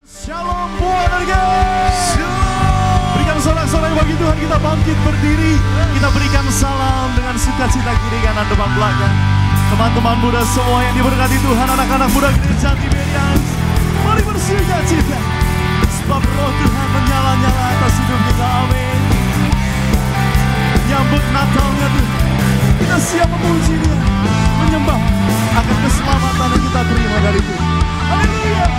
Shalom keluarga. Berikan sorak-sorai bagi Tuhan, kita bangkit berdiri. Kita berikan salam dengan sukacita kiri kanan depan belakang. Teman-teman muda semua yang diberkati Tuhan, anak-anak muda gereja Tiberias, mari bersukacita sebab roh Tuhan menyala-nyala atas hidup kita. Amin. Nyambut Natalnya Tuhan, kita siap memuji Dia, menyembah akan keselamatan yang kita terima dari Tuhan. Haleluya.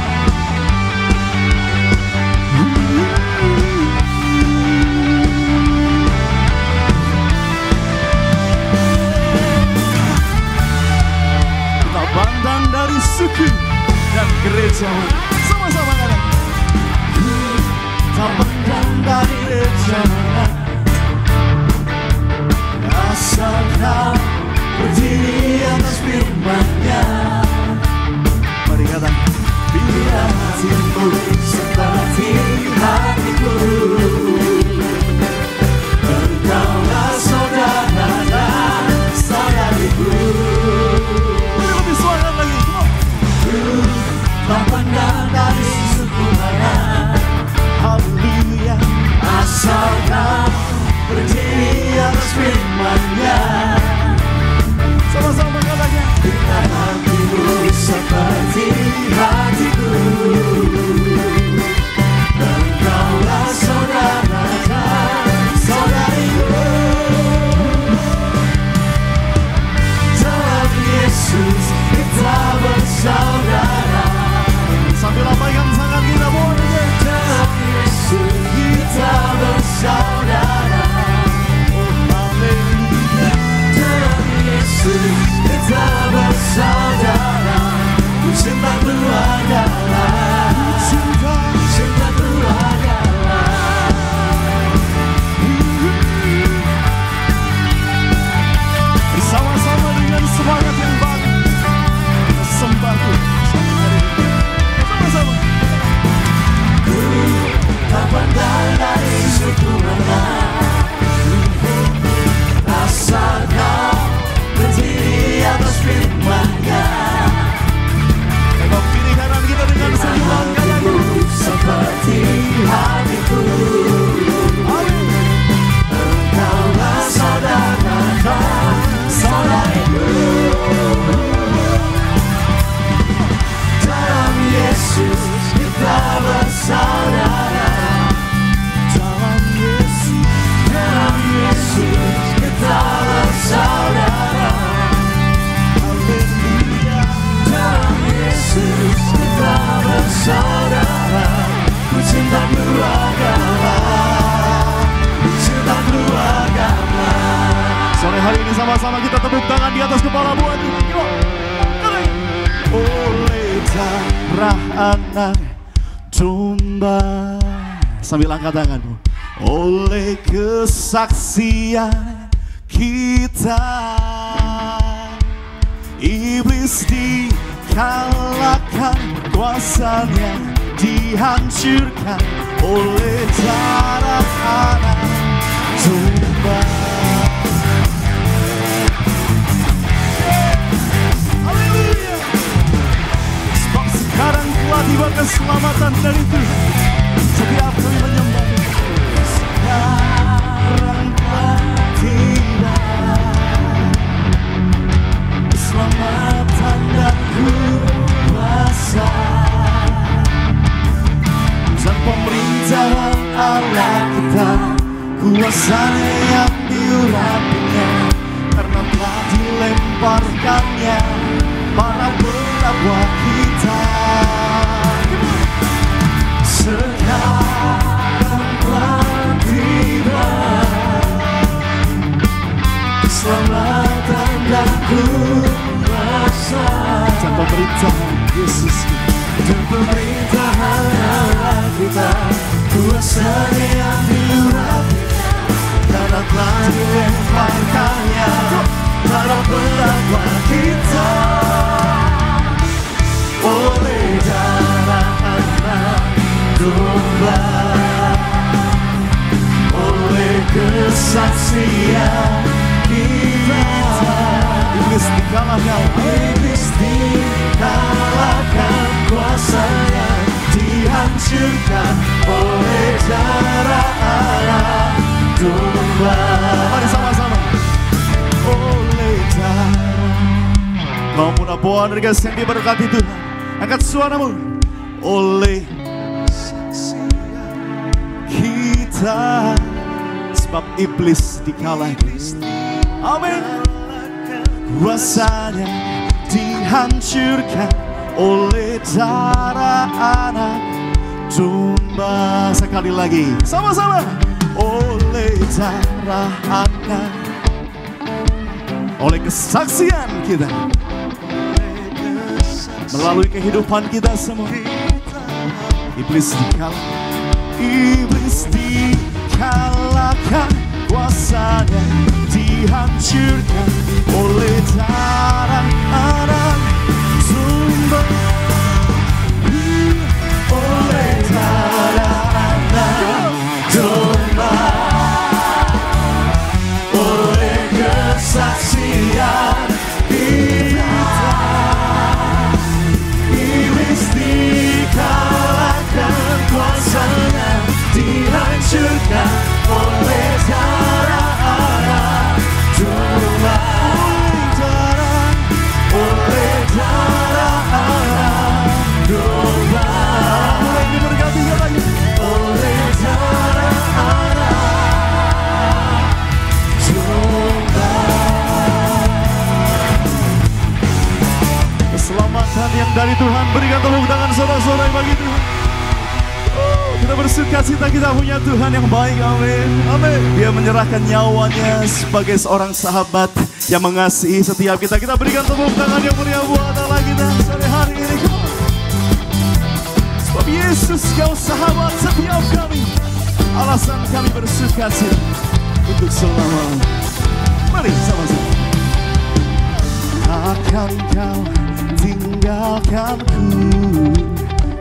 Kita pandang dari suku dan gereja, sama-sama kalian. Kita pandang dari gereja, asal kau berdiri atas firman-Nya. Mari katakan, bila hatimu seperti hatiku, engkaulah saudara dan saudariku. Lebih suara lagi, tak pandang dari suku mana. Haleluya. Asal kau berdiri atas firman-Nya. Sama-sama katakan, bila hatimu seperti hatiku, engkaulah saudara dan saudariku. Dalam Yesus kita bersaudara. Sambil lambaikan tangan kita boleh. Dalam Yesus kita bersaudara. Oh haleluya. Dalam Yesus kita bersaudara. Cinta keluargalah, cinta keluargalah. Bersama-sama dengan semangat yang baru, sembah Tuhan sama-sama. Tak pandang dari suku mana, asal kau berdiri atas firman-Nya. Kiri kanan kita dengan senyuman kayaku seperti hatiku. Engkaulah saudara dan saudariku. Dalam Yesus kita bersaudara. Dalam Yesus kita bersaudara. Haleluya. Dalam Yesus kita bersaudara. Ku cinta keluargalah, cinta keluargalah. Sore hari ini sama-sama kita tepuk tangan di atas kepala buat Tuhan. Oleh darah anak domba, sambil angkat tanganmu. Oleh kesaksian kita, iblis dikalahkan, kuasanya dihancurkan oleh darah anak domba. Haleluya. Sebab sekarang telah tiba keselamatan dari Tuhan. Setiap kali menyembah, sekarang telah tiba keselamatan dan kuasa dan pemerintahan Allah kita, kuasanya yang diurapinya, karena telah dilemparkannya para pendakwa kita. Sekarang telah tiba keselamatan dan kuasa dan pemerintahan Yesus dan pemerintahan Allah kita, kuasanya yang diurapinya, karena telah dilemparkannya para pendakwa kita. Oleh darah anak domba, oleh kesaksian kita, iblis dikalahkan, iblis dikalahkan, kuasanya dihancurkan dihancurkan oleh darah anak domba. Mari sama-sama. Oleh darah. Kau mudah pohon dari yang diberkati Tuhan. Angkat suaramu. Oleh kita, sebab iblis dikalahkan. Amin. Kuasanya dihancurkan oleh darah anak domba. Sekali lagi, sama-sama. Oleh darah anak, oleh kesaksian kita, melalui kehidupan kita semua, iblis dikalahkan. Iblis dikalahkan, kuasanya dihancurkan oleh darah anak domba. Oleh darah anak domba, oleh kesaksian kita, iblis dikalahkan, kuasanya dihancurkan oleh darah anak domba. Oleh darah anak domba. Mulai diberkati lagi. Oleh darah anak domba. Keselamatan yang dari Tuhan, berikan tepuk tangan saudara-saudara yang bagi Tuhan. Kita bersuka cita, kita punya Tuhan yang baik. Amin. Amin. Dia menyerahkan nyawanya sebagai seorang sahabat yang mengasihi setiap kita. Kita berikan tepuk tangan yang meriah buat Allah kita sore hari ini. Sebab Yesus kau sahabat setiap kami, alasan kami bersuka cita untuk selama. Mari sama-sama. Akan kau tinggalkanku,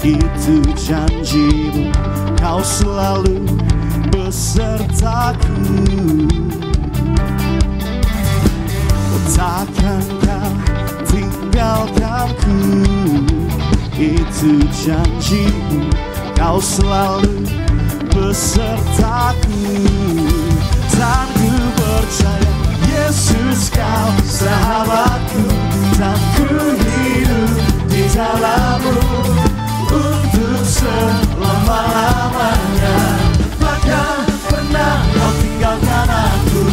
itu janjimu, kau selalu besertaku. Takkan kau tinggalkanku, itu janjimu, kau selalu besertaku. Dan ku percaya Yesus kau sahabatku, dan ku hidup di dalammu untuk selama-lamanya. Takkan pernah kau tinggalkan aku.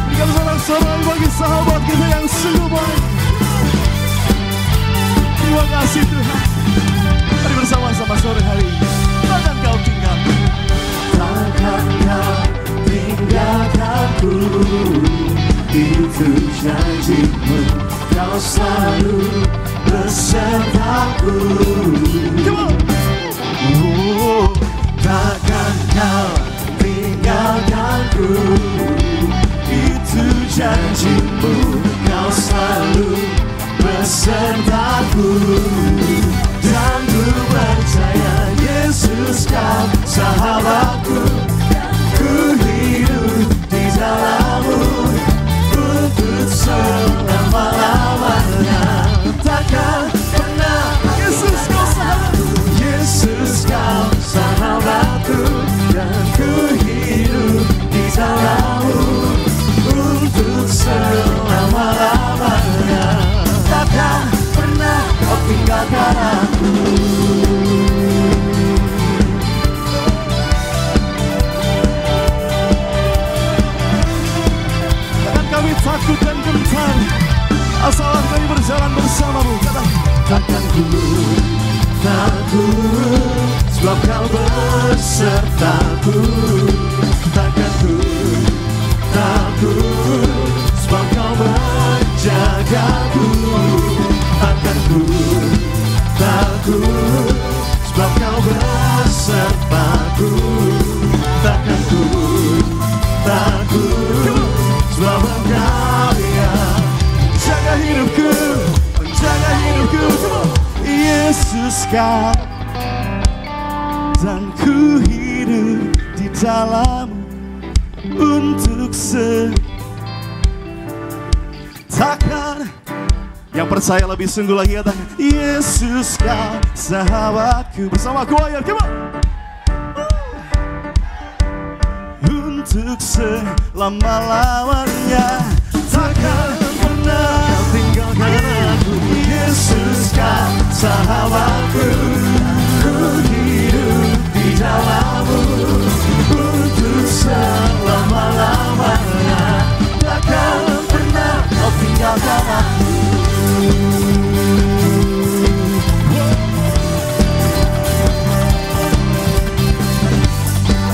Berikan sorak-sorai bagi sahabat kita yang sungguh baik. Terima kasih Tuhan. Mari bersama-sama sore hari ini. Takkan kau tinggalkan, takkan kau tinggalkanku, itu janjimu, kau selalu besertaku. Takkan kau tinggalkanku, itu janjimu, kau selalu besertaku. Dan ku percaya Yesus kau sahabatku, ku hidup di dalammu untuk selama-lamanya. Takkan pernah Yesus kau sahabatku, Yesus kau sahabatku, dan ku hidup di dalammu untuk selama-lamanya. Takkan pernah kau tinggalkan aku. Takkan kami takut dan gentar, asal kami berjalan bersamamu. Takkan ku takut, sebab kau besertaku. Takkan ku takut, sebab kau menjagaku. Takkan ku takut, sebab kau besertaku. Takkan ku takut, sebab engkau yang menjaga hidupku, menjaga hidupku. Yesus kau, dan ku hidup di dalammu untuk takkan Yang percaya lebih sungguh lagi katakan, Yesus kau sahabatku. Bersama choir, come on. Untuk selama-lamanya takkan pernah tinggalkan aku. Yesus kau sahabatku, ku hidup di dalam-Mu. Untuk selama-lamanya takkan pernah kau tinggalkan aku.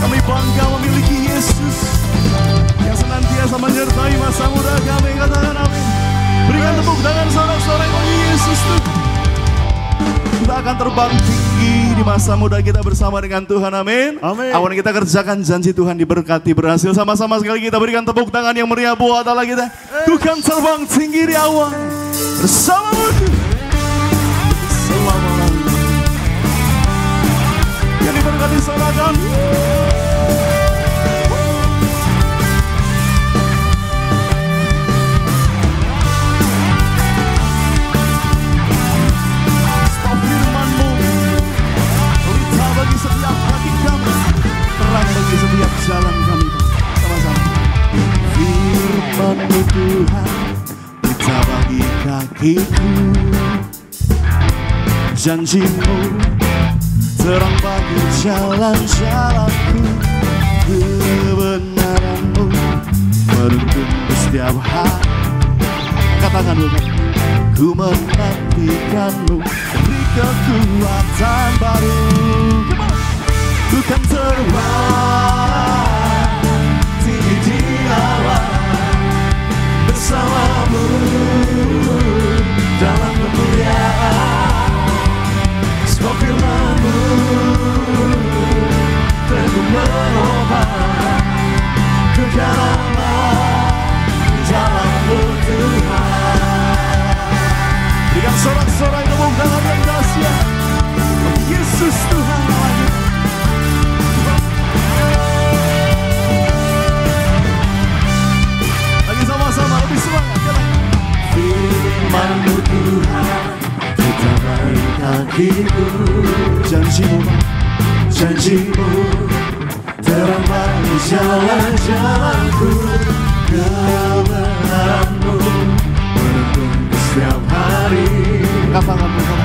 Kami bangga memiliki Yesus yang senantiasa menyertai masa muda kami. Katakan amin. Berikan tepuk tangan sorak-sorai bagi Yesus Tuhan. Kita akan terbang tinggi di masa muda kita bersama dengan Tuhan, amin. Amin. Awan kita kerjakan janji Tuhan diberkati berhasil. Sama-sama sekali kita berikan tepuk tangan yang meriah buat Allah kita. Tuhan terbang tinggi di awan bersamamu selama-lamanya. Yang diberkati sorakan. Bagi setiap hati kami, terang bagi setiap jalan kami. Sama-sama. Firman-Mu Tuhan, berita bagi kakiku. Janji-Mu, terang bagi jalan-jalanku. Kebenaran-Mu, menuntunku setiap hari. Katakan bukan, ku menantikan-Mu, beri kekuatan baru. Ku kan terbang tinggi di awan bersama-Mu dalam kemuliaan. Sebab firman-Mu teguh menopang kegelapan di dalam-Mu Tuhan. Berikan sorak-sorai tepuk tangan yang dahsyat. Yesus Tuhan lagi. Lagi sama-sama lebih semangat. Firman-Mu Tuhan, kita bagi kakiku. Janji-Mu, janji-Mu, terang bagi jalan-jalanku. Kebenaran-Mu menuntun setiap hari. Katakan-Mu,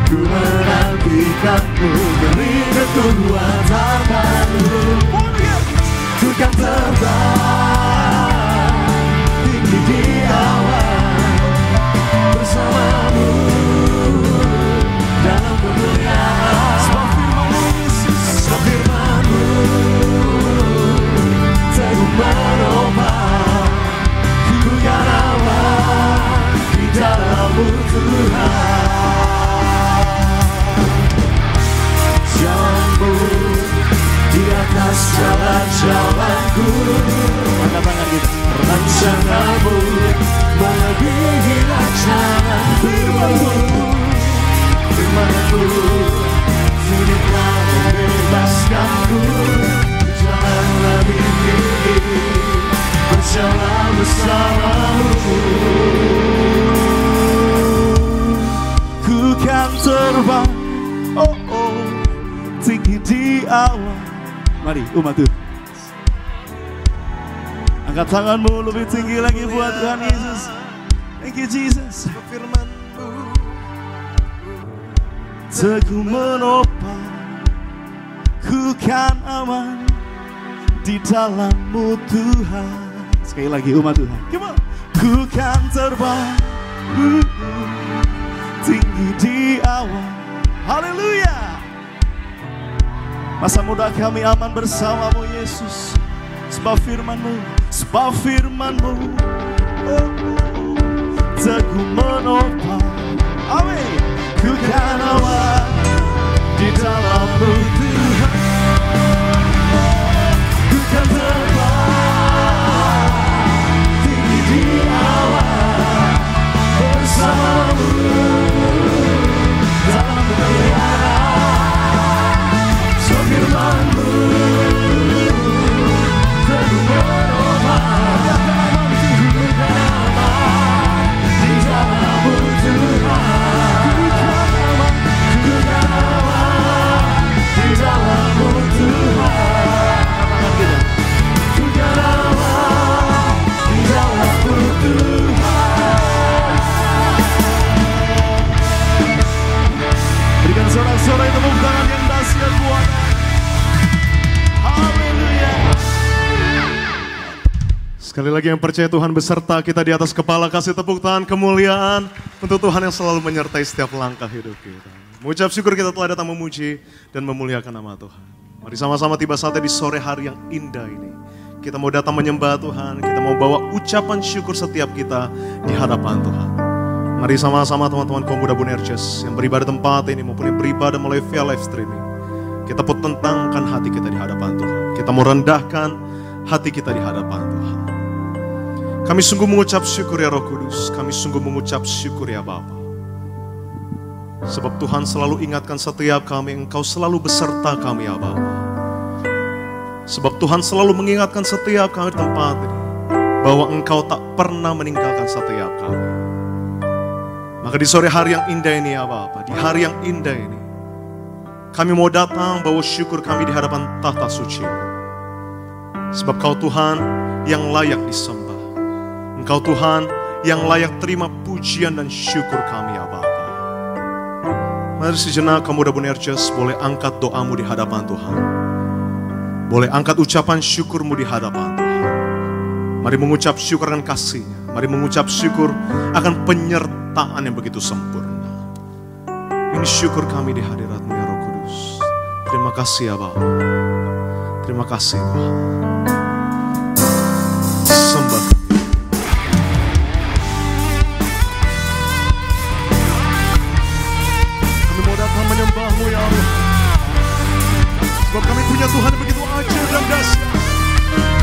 ku menantikan-Mu, beri kekuatan baru. Ku kan terbang tinggi di awan bersama-Mu dalam kemuliaan. Sebab firman-Mu Yesus, sebab firman-Mu teguh menopang kegelapan di dalam-Mu Tuhan. Jalan-Mu di atas jalan-jalanku. Angkat tangan kita. Rencana-Mu melebihi rancangan. Firman-Mu, firman-Mu sudah telah membebaskanku. Jalan lebih tinggi, berjalan bersama-Mu. Ku kan terbang, oh oh, tinggi di awan. Mari umat Tuhan, angkat tanganmu lebih tinggi lagi buat Tuhan Yesus. Thank you Jesus. Firman-Mu teguh menopang, ku kan aman di dalam-Mu Tuhan. Sekali lagi umat Tuhan, come on. Ku kan terbang tinggi di awan. Haleluya. Masa muda kami aman bersama-Mu Yesus. Sebab firman-Mu, sebab firman-Mu, oh, teguh menopang. Amin. Ku kan aman di dalam-Mu Tuhan. Ku kan terbang tinggi di awan bersama-Mu dalam kemuliaan. Firman-Mu teguh menopang kegelapan di dalam Berikan sorak-sorai tepuk tangan yang dahsyat buat haleluya. Sekali lagi yang percaya Tuhan beserta kita di atas kepala, kasih tepuk tangan kemuliaan untuk Tuhan yang selalu menyertai setiap langkah hidup kita. Mengucap syukur kita telah datang memuji dan memuliakan nama Tuhan. Mari sama-sama tiba saatnya di sore hari yang indah ini. Kita mau datang menyembah Tuhan, kita mau bawa ucapan syukur setiap kita di hadapan Tuhan. Mari sama-sama teman-teman kaum muda Bonerges yang beribadah tempat ini maupun yang beribadah melalui via live streaming. Kita mau tentangkan hati kita di hadapan Tuhan. Kita mau rendahkan hati kita di hadapan Tuhan. Kami sungguh mengucap syukur ya Roh Kudus, kami sungguh mengucap syukur ya Bapa. Sebab Tuhan selalu ingatkan setiap kami, Engkau selalu beserta kami ya Bapa. Sebab Tuhan selalu mengingatkan setiap kami di tempat ini, bahwa Engkau tak pernah meninggalkan setiap kami. Maka di sore hari yang indah ini ya Bapa, di hari yang indah ini, kami mau datang bawa syukur kami di hadapan tahta suci. Sebab Kau Tuhan yang layak disembah. Engkau Tuhan yang layak terima pujian dan syukur kami ya Bapa. Mari sejenak kamu muda Bonerges boleh angkat doamu di hadapan Tuhan. Boleh angkat ucapan syukurmu di hadapan Tuhan. Mari mengucap syukur akan kasih-Nya. Mari mengucap syukur akan penyertaan yang begitu sempurna. Ini syukur kami di hadirat-Mu ya Roh Kudus. Terima kasih ya Bapa. Terima kasih Tuhan. Sembah. Menyembah-Mu ya Allah. Sebab kami punya Tuhan yang begitu ajaib dan dahsyat.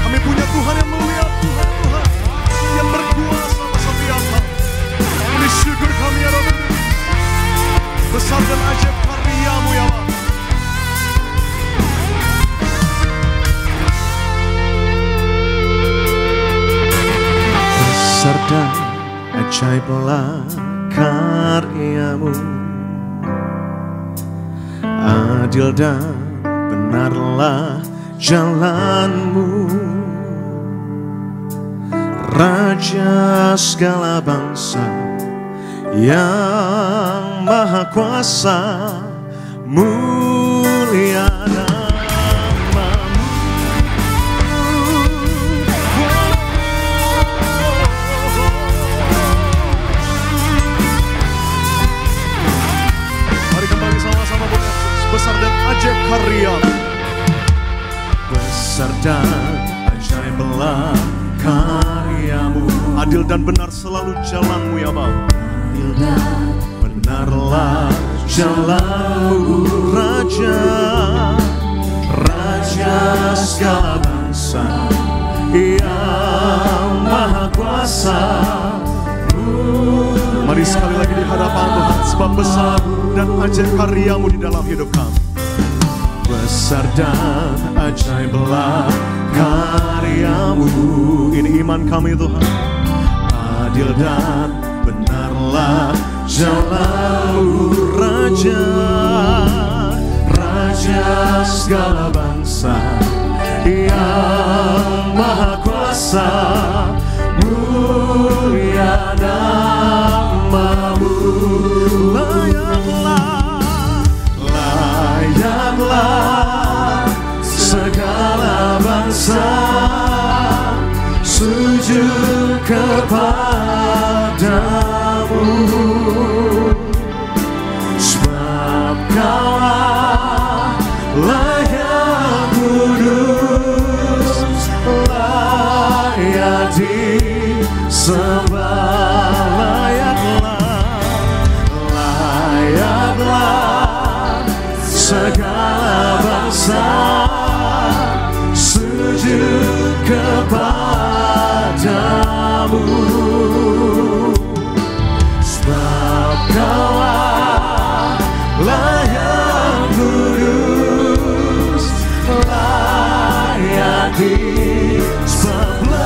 Kami punya Tuhan yang mulia, Tuhan yang berkuasa atas setiap hal. Ini syukur kami ya Allah. Besar dan ajaib karya-Mu ya Allah. Besar dan ajaiblah karya-Mu, adil dan benarlah jalan-Mu, Raja segala bangsa yang maha kuasa, mulia nama-Mu. Mari kembali sama-sama besar dan ajaib karya-Mu. Besar dan ajaiblah karya-Mu, adil dan benar selalu jalan-Mu ya Bapa. Adil dan benarlah jalan-Mu, Raja segala bangsa yang maha kuasa. Mari sekali lagi di hadapan Tuhan, sebab besar dan ajaib karya-Mu di dalam hidup kami. Besar dan ajaiblah karya-Mu, ini iman kami Tuhan. Adil dan benarlah jalan-Mu, Raja segala bangsa yang maha kuasa, mulia nama-Mu. Layaklah segala bangsa sujud kepadamu, sebab Kaulah layak kudus, layak disembah. Layaklah segala bangsa sujud kepadamu, sebab Kaulah layak kudus, layak disembah.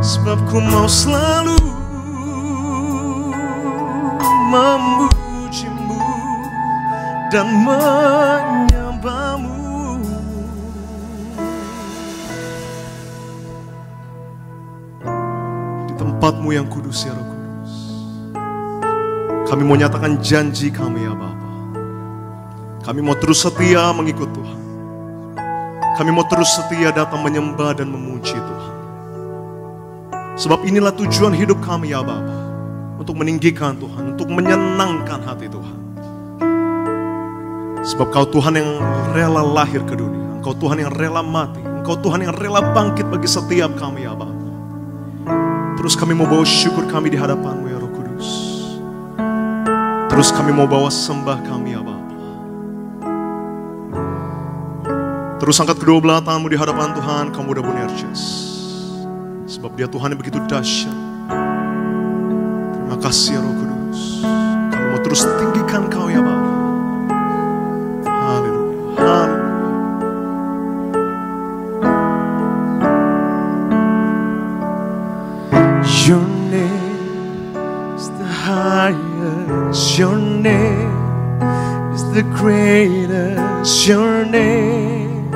Sebab ku mau selalu memujimu dan menyembahmu. Di tempatmu yang kudus ya Roh Kudus, kami mau nyatakan janji kami ya Bapa. Kami mau terus setia mengikut Tuhan. Kami mau terus setia datang menyembah dan memuji Tuhan. Sebab inilah tujuan hidup kami ya Bapa. Untuk meninggikan Tuhan, untuk menyenangkan hati Tuhan. Sebab Kau Tuhan yang rela lahir ke dunia. Engkau Tuhan yang rela mati. Engkau Tuhan yang rela bangkit bagi setiap kami ya Bapa. Terus kami mau bawa syukur kami di hadapan-Mu ya Roh Kudus. Terus kami mau bawa sembah kami ya Bapa. Terus angkat kedua belah tanganmu di hadapan Tuhan, kamu muda Boanerges. Sebab Dia Tuhan yang begitu dahsyat. Terima kasih ya Roh Kudus. Kami mau terus tinggikan Kau ya Bapa. Haleluya, haleluya. Your name is the highest. Your name is the greatest. Your name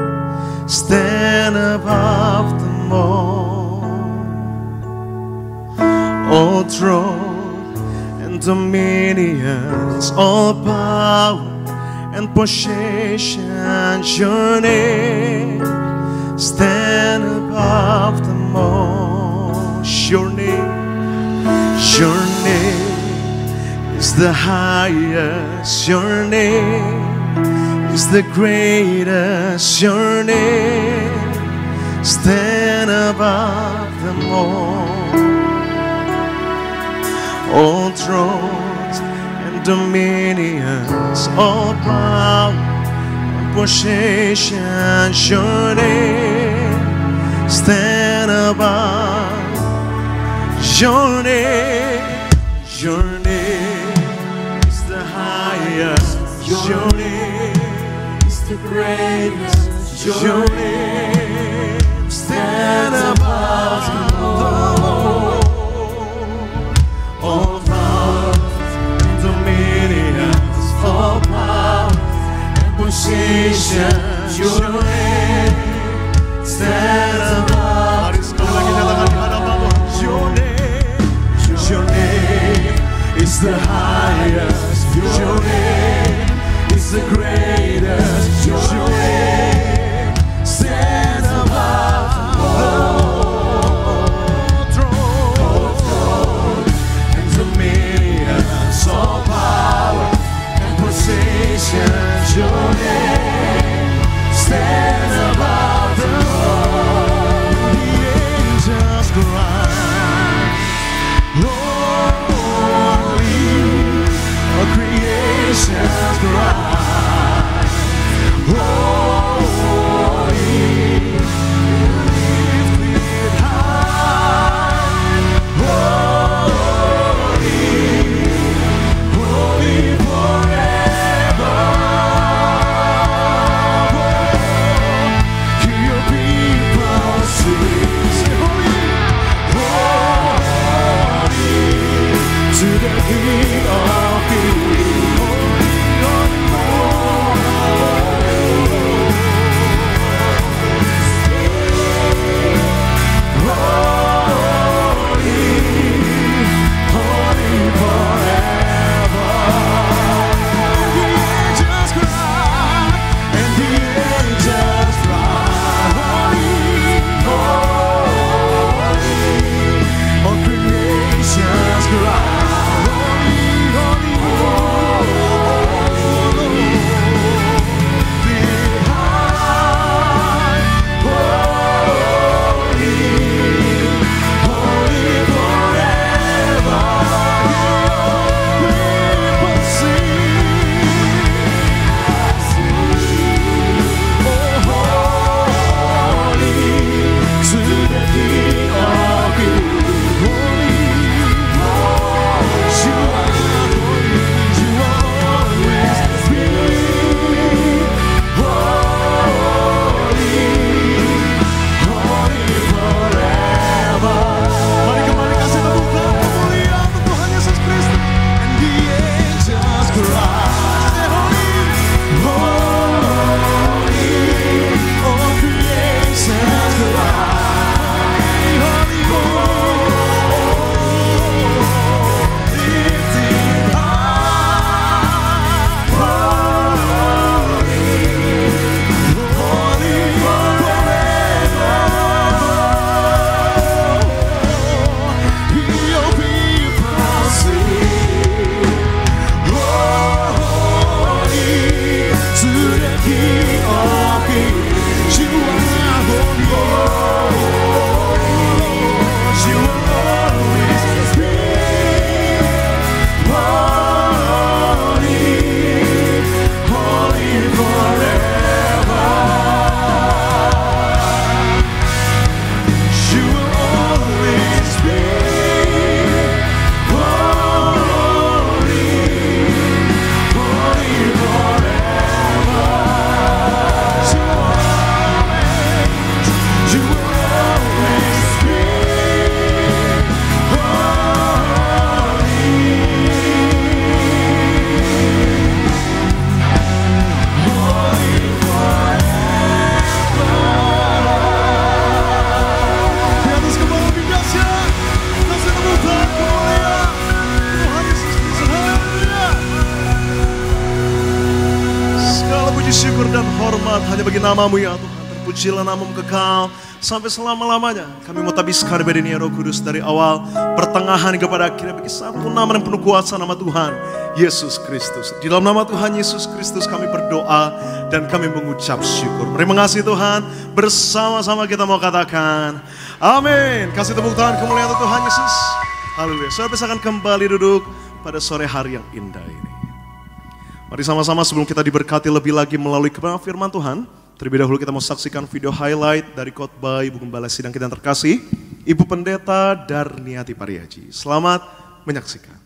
stand above them all throne and dominions, all power and possession. Your name stand above them all. Your name is the highest. Your name is the greatest. Your name stand above them all thrones and dominions, all power and possession. Your name stand above. Your name is the highest. Your name is the greatest. Your name stand above all powers and dominions, all powers and positions. Your name stand above. Your name is the highest. Your name is the greatest. Your name stands above the throne hormat hanya bagi nama-Mu ya Tuhan. Terpujilah nama-Mu kekal sampai selama-lamanya. Kami mau tabiskan bedanya Roh Kudus dari awal, pertengahan kepada akhirnya bagi satu nama yang penuh kuasa, nama Tuhan Yesus Kristus. Di dalam nama Tuhan Yesus Kristus kami berdoa dan kami mengucap syukur. Terima kasih Tuhan. Bersama-sama kita mau katakan amin. Kasih tepuk tangan kemuliaan untuk Tuhan Yesus. Haleluya. Saya akan kembali duduk pada sore hari yang indah ini. Mari sama-sama sebelum kita diberkati lebih lagi melalui kebenaran firman Tuhan, terlebih dahulu kita mau saksikan video highlight dari khotbah Ibu Gembala Sidang kita yang terkasih, Ibu Pendeta Darniati Pariaji. Selamat menyaksikan.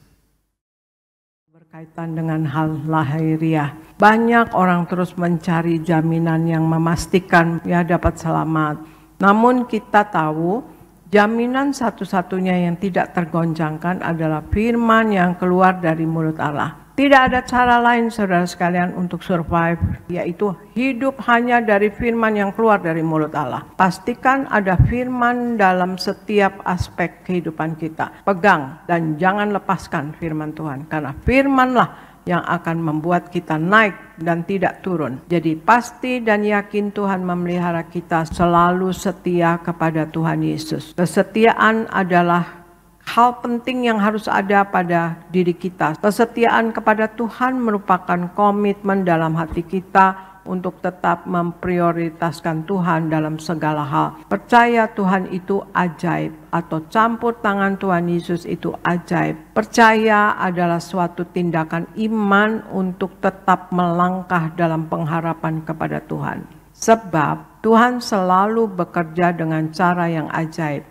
Berkaitan dengan hal lahiriah, banyak orang terus mencari jaminan yang memastikan ya dapat selamat. Namun kita tahu jaminan satu-satunya yang tidak tergoncangkan adalah firman yang keluar dari mulut Allah. Tidak ada cara lain saudara sekalian untuk survive, yaitu hidup hanya dari firman yang keluar dari mulut Allah. Pastikan ada firman dalam setiap aspek kehidupan kita. Pegang dan jangan lepaskan firman Tuhan, karena firmanlah yang akan membuat kita naik dan tidak turun. Jadi pasti dan yakin Tuhan memelihara kita selalu setia kepada Tuhan Yesus. Kesetiaan adalah hal penting yang harus ada pada diri kita. Kesetiaan kepada Tuhan merupakan komitmen dalam hati kita untuk tetap memprioritaskan Tuhan dalam segala hal. Percaya Tuhan itu ajaib, atau campur tangan Tuhan Yesus itu ajaib. Percaya adalah suatu tindakan iman untuk tetap melangkah dalam pengharapan kepada Tuhan. Sebab Tuhan selalu bekerja dengan cara yang ajaib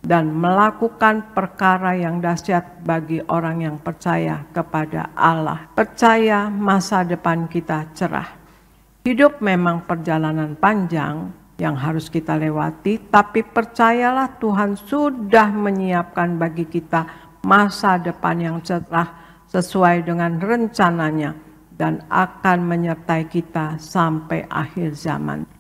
dan melakukan perkara yang dahsyat bagi orang yang percaya kepada Allah. Percaya masa depan kita cerah. Hidup memang perjalanan panjang yang harus kita lewati, tapi percayalah Tuhan sudah menyiapkan bagi kita masa depan yang cerah sesuai dengan rencananya dan akan menyertai kita sampai akhir zaman.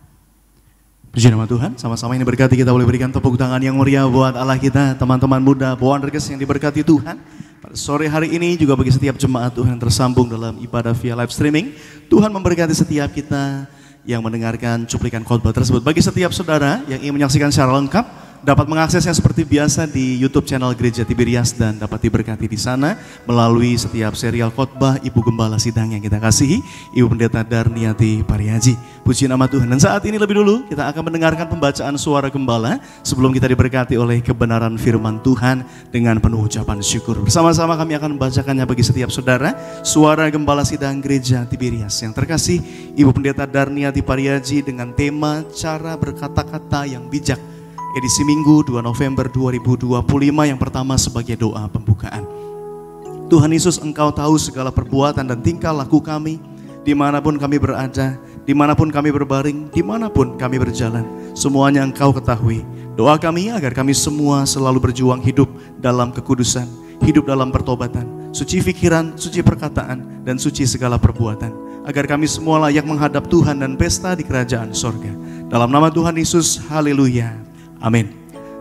Puji nama Tuhan, sama-sama ini berkati kita boleh berikan tepuk tangan yang meriah buat Allah kita, teman-teman muda, Wondergers yang diberkati Tuhan. Pada sore hari ini juga bagi setiap jemaat Tuhan yang tersambung dalam ibadah via live streaming, Tuhan memberkati setiap kita yang mendengarkan cuplikan khotbah tersebut. Bagi setiap saudara yang ingin menyaksikan secara lengkap, dapat mengaksesnya seperti biasa di YouTube channel Gereja Tiberias dan dapat diberkati di sana melalui setiap serial khotbah Ibu Gembala Sidang yang kita kasihi, Ibu Pendeta Darniati Pariaji. Puji nama Tuhan. Dan saat ini lebih dulu kita akan mendengarkan pembacaan suara gembala sebelum kita diberkati oleh kebenaran firman Tuhan dengan penuh ucapan syukur. Bersama-sama kami akan membacakannya bagi setiap saudara. Suara Gembala Sidang Gereja Tiberias yang terkasih, Ibu Pendeta Darniati Pariaji dengan tema cara berkata-kata yang bijak. Edisi Minggu 2 November 2025 yang pertama sebagai doa pembukaan. Tuhan Yesus, Engkau tahu segala perbuatan dan tingkah laku kami, dimanapun kami berada, dimanapun kami berbaring, dimanapun kami berjalan. Semuanya Engkau ketahui. Doa kami agar kami semua selalu berjuang hidup dalam kekudusan, hidup dalam pertobatan, suci pikiran, suci perkataan, dan suci segala perbuatan. Agar kami semua layak menghadap Tuhan dan pesta di kerajaan sorga. Dalam nama Tuhan Yesus, haleluya. Amin.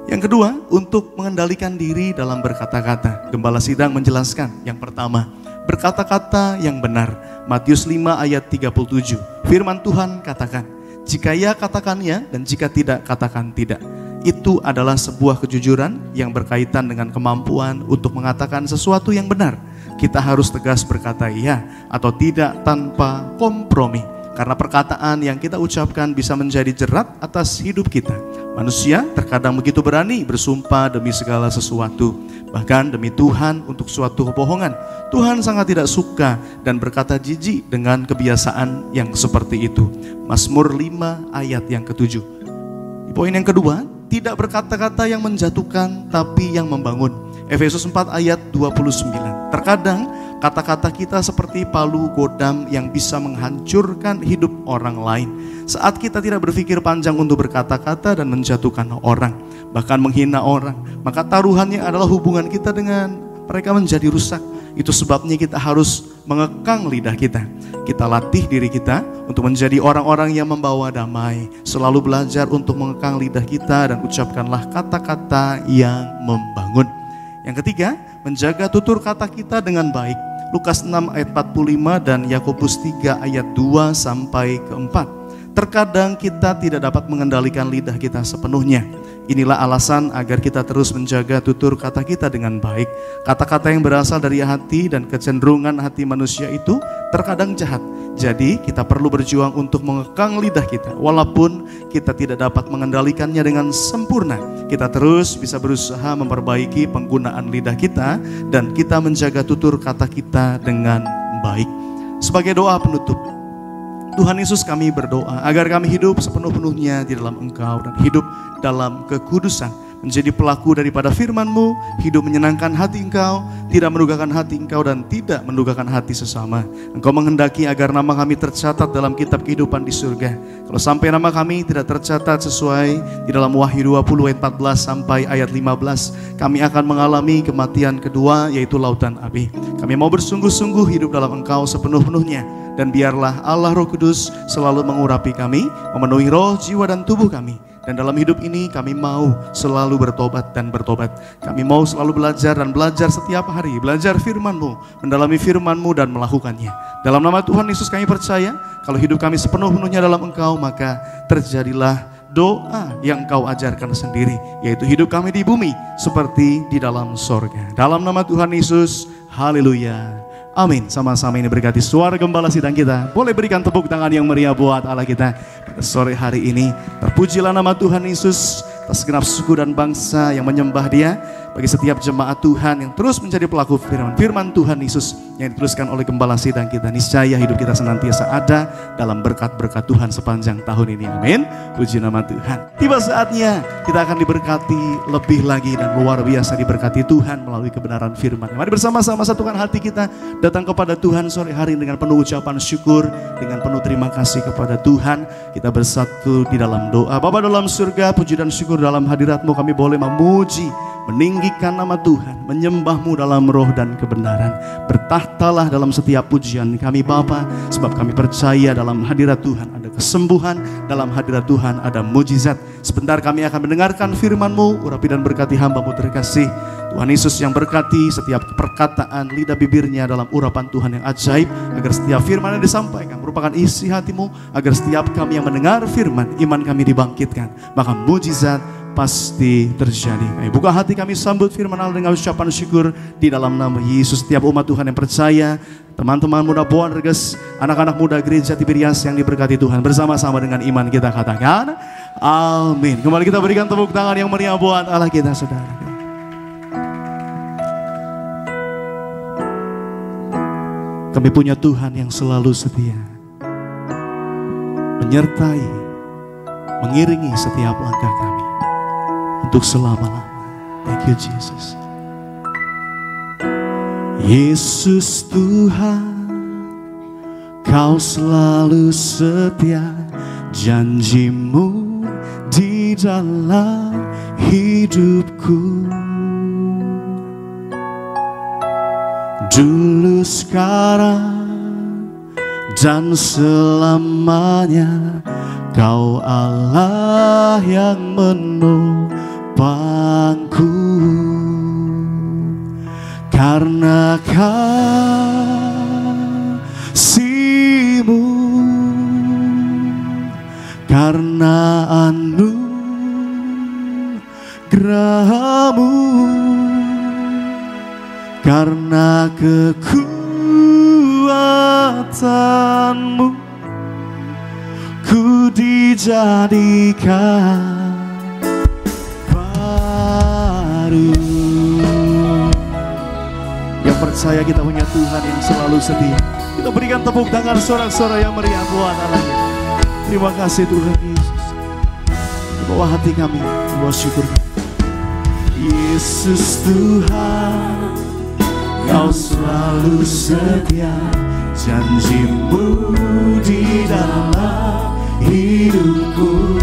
Yang kedua, untuk mengendalikan diri dalam berkata-kata, Gembala Sidang menjelaskan yang pertama, berkata-kata yang benar. Matius 5 ayat 37. Firman Tuhan katakan, jika ya katakan ya dan jika tidak katakan tidak. Itu adalah sebuah kejujuran yang berkaitan dengan kemampuan untuk mengatakan sesuatu yang benar. Kita harus tegas berkata iya atau tidak tanpa kompromi. Karena perkataan yang kita ucapkan bisa menjadi jerat atas hidup kita. Manusia terkadang begitu berani bersumpah demi segala sesuatu, bahkan demi Tuhan untuk suatu kebohongan. Tuhan sangat tidak suka dan berkata jijik dengan kebiasaan yang seperti itu. Mazmur 5 ayat yang ke-7. Poin yang kedua, tidak berkata-kata yang menjatuhkan tapi yang membangun. Efesus 4 ayat 29. Terkadang kata-kata kita seperti palu godam yang bisa menghancurkan hidup orang lain. Saat kita tidak berpikir panjang untuk berkata-kata dan menjatuhkan orang, bahkan menghina orang, maka taruhannya adalah hubungan kita dengan mereka menjadi rusak. Itu sebabnya kita harus mengekang lidah kita. Kita latih diri kita untuk menjadi orang-orang yang membawa damai. Selalu belajar untuk mengekang lidah kita dan ucapkanlah kata-kata yang membangun. Yang ketiga, menjaga tutur kata kita dengan baik. Lukas 6 ayat 45 dan Yakobus 3 ayat 2 sampai ke 4. Terkadang kita tidak dapat mengendalikan lidah kita sepenuhnya. Inilah alasan agar kita terus menjaga tutur kata kita dengan baik. Kata-kata yang berasal dari hati dan kecenderungan hati manusia itu terkadang jahat. Jadi kita perlu berjuang untuk mengekang lidah kita. Walaupun kita tidak dapat mengendalikannya dengan sempurna, kita terus bisa berusaha memperbaiki penggunaan lidah kita dan kita menjaga tutur kata kita dengan baik. Sebagai doa penutup, Tuhan Yesus, kami berdoa agar kami hidup sepenuh-penuhnya di dalam Engkau dan hidup dalam kekudusan, menjadi pelaku daripada firman-Mu, hidup menyenangkan hati Engkau, tidak mendugakan hati Engkau dan tidak mendugakan hati sesama. Engkau menghendaki agar nama kami tercatat dalam kitab kehidupan di surga. Kalau sampai nama kami tidak tercatat sesuai di dalam Wahyu 20 ayat 14 sampai ayat 15, kami akan mengalami kematian kedua, yaitu lautan api. Kami mau bersungguh-sungguh hidup dalam Engkau sepenuh-penuhnya. Dan biarlah Allah Roh Kudus selalu mengurapi kami, memenuhi roh, jiwa, dan tubuh kami. Dan dalam hidup ini kami mau selalu bertobat dan bertobat. Kami mau selalu belajar dan belajar setiap hari. Belajar firman-Mu, mendalami firman-Mu dan melakukannya. Dalam nama Tuhan Yesus kami percaya, kalau hidup kami sepenuh-penuhnya dalam Engkau, maka terjadilah doa yang Engkau ajarkan sendiri, yaitu hidup kami di bumi seperti di dalam sorga. Dalam nama Tuhan Yesus, haleluya. Amin. Sama-sama ini berkati suara gembala sidang kita. Boleh berikan tepuk tangan yang meriah buat Allah kita pada sore hari ini. Terpujilah nama Tuhan Yesus atas segenap suku dan bangsa yang menyembah Dia. Bagi setiap jemaat Tuhan yang terus menjadi pelaku firman Tuhan Yesus yang dituliskan oleh gembala sidang kita, niscaya hidup kita senantiasa ada dalam berkat-berkat Tuhan sepanjang tahun ini. Amin. Puji nama Tuhan. Tiba saatnya kita akan diberkati lebih lagi dan luar biasa diberkati Tuhan melalui kebenaran firman. Mari bersama-sama satukan hati kita datang kepada Tuhan sore hari dengan penuh ucapan syukur, dengan penuh terima kasih kepada Tuhan. Kita bersatu di dalam doa. Bapa dalam surga, puji dan syukur dalam hadirat-Mu kami boleh memuji, meninggikan nama Tuhan, menyembah-Mu dalam roh dan kebenaran. Bertahtalah dalam setiap pujian kami Bapa, sebab kami percaya dalam hadirat Tuhan ada kesembuhan, dalam hadirat Tuhan ada mujizat. Sebentar kami akan mendengarkan firman-Mu, urapi dan berkati hamba-Mu terkasih. Tuhan Yesus yang berkati setiap perkataan lidah bibirnya dalam urapan Tuhan yang ajaib, agar setiap firman yang disampaikan merupakan isi hati-Mu, agar setiap kami yang mendengar firman, iman kami dibangkitkan, maka mujizat pasti terjadi. Kami buka hati kami sambut firman Allah dengan ucapan syukur di dalam nama Yesus. Setiap umat Tuhan yang percaya, teman-teman muda Boan Reges, anak-anak muda gereja Tiberias yang diberkati Tuhan, bersama-sama dengan iman kita katakan amin. Kembali kita berikan tepuk tangan yang meriah buat Allah kita, saudara. Kami punya Tuhan yang selalu setia, menyertai, mengiringi setiap langkah kami untuk selama-lamanya. Thank you Jesus. Yesus Tuhan, Kau selalu setia, janji-Mu di dalam hidupku. Dulu, sekarang, dan selamanya Kau Allah yang menopangku. Karena kasih-Mu, karena anugerah-Mu, karena kekuatan-Mu, ku dijadikan baru. Yang percaya kita punya Tuhan yang selalu setia, kita berikan tepuk tangan sorak-sorai yang meriah buat Allah. Terima kasih Tuhan Yesus. Di bawah hati kami, di bawah syukur kami. Yesus Tuhan, Kau selalu setia, janji-Mu di dalam hidupku.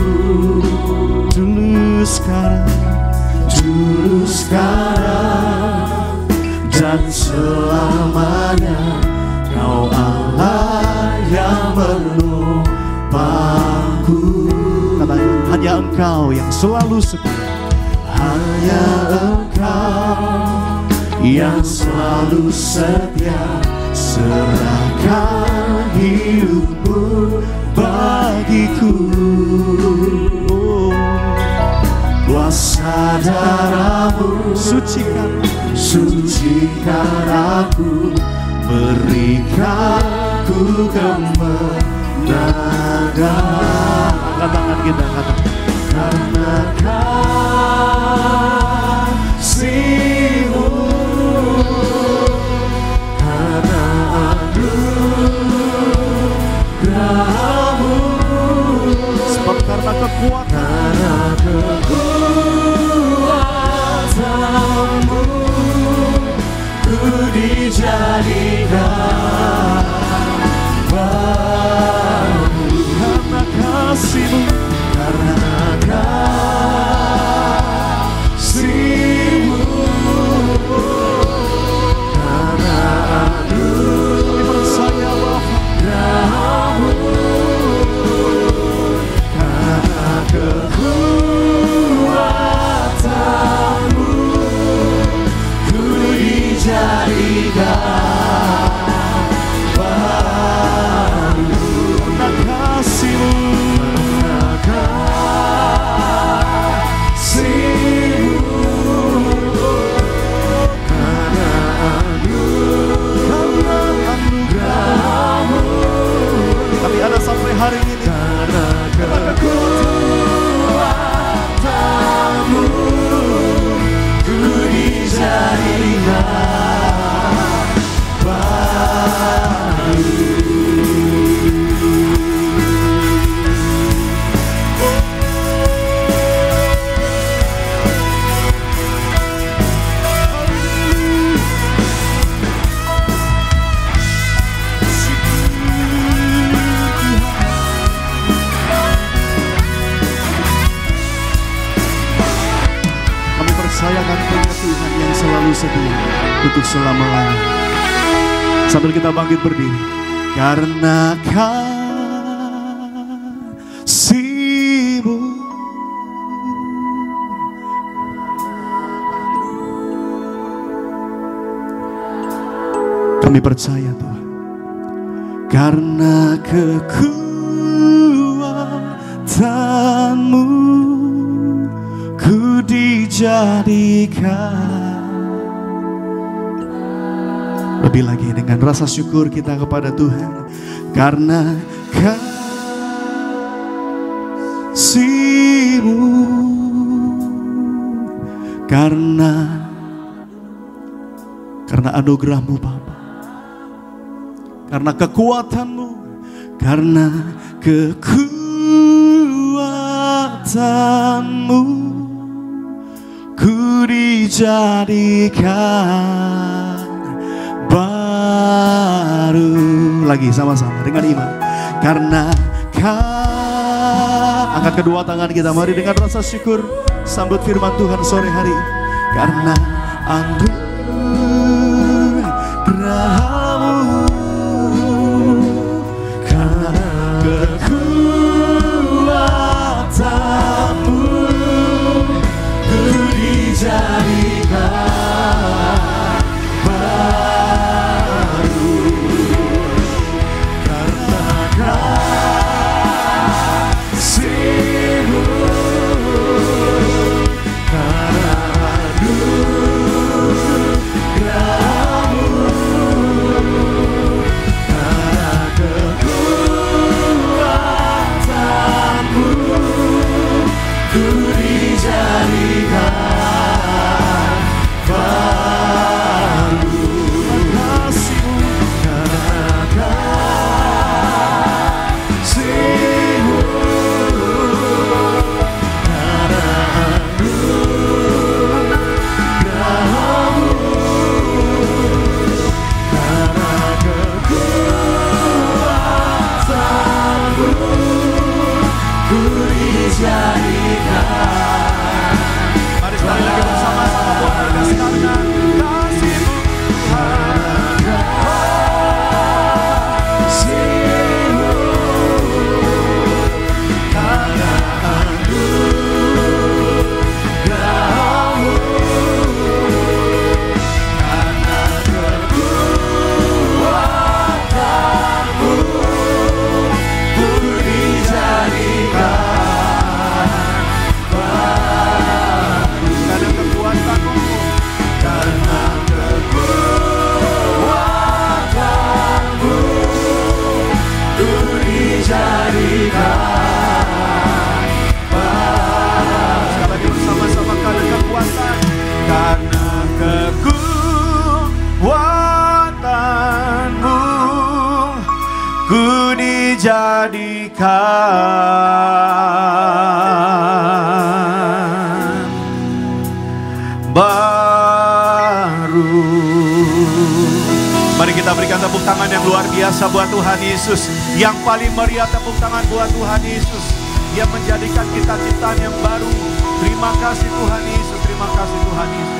Dulu, sekarang, dan selamanya Kau Allah yang menopangku. Katakan, hanya Engkau yang selalu setia, hanya Engkau yang selalu setia, serahkan hidupmu bagi bagiku. Kuasa darahmu sucikan aku, berikan ku kemenangan. Angkat tangan kita, angkat tangan. Karena kasih-Mu, karena anugerah-Mu, sebab karena kekuatan-Mu ku dijadikan baru. Karena kasih-Mu, karena kasih-Mu, karena anugerah-Mu, karena kekuatan-Mu ku dijadikan baru. Karena kasih-Mu, sampai hari ini, karena kekuatan-Mu ku dijadikan baru. Saya akan punya Tuhan yang selalu setia untuk selama-lamanya. Sambil kita bangkit berdiri. Karena kasih-Mu, kami percaya Tuhan. Karena kekuatan-Mu ku dijadikan. Lebih lagi dengan rasa syukur kita kepada Tuhan. Karena kasih-Mu, karena anugerah-Mu Bapa, karena kekuatan-Mu, karena kekuatan-Mu ku dijadikan baru. Lagi sama-sama dengan iman. Karena angkat kedua tangan kita, mari dengan rasa syukur sambut firman Tuhan sore hari. Karena anugerah-Mu, karena kekuatan-Mu ku dijadikan baru. Karena kasih-Mu, karena anugerah-Mu dijadikan baru. Mari kita berikan tepuk tangan yang luar biasa buat Tuhan Yesus. Yang paling meriah tepuk tangan buat Tuhan Yesus, yang menjadikan kita ciptaan yang baru. Terima kasih Tuhan Yesus, terima kasih Tuhan Yesus.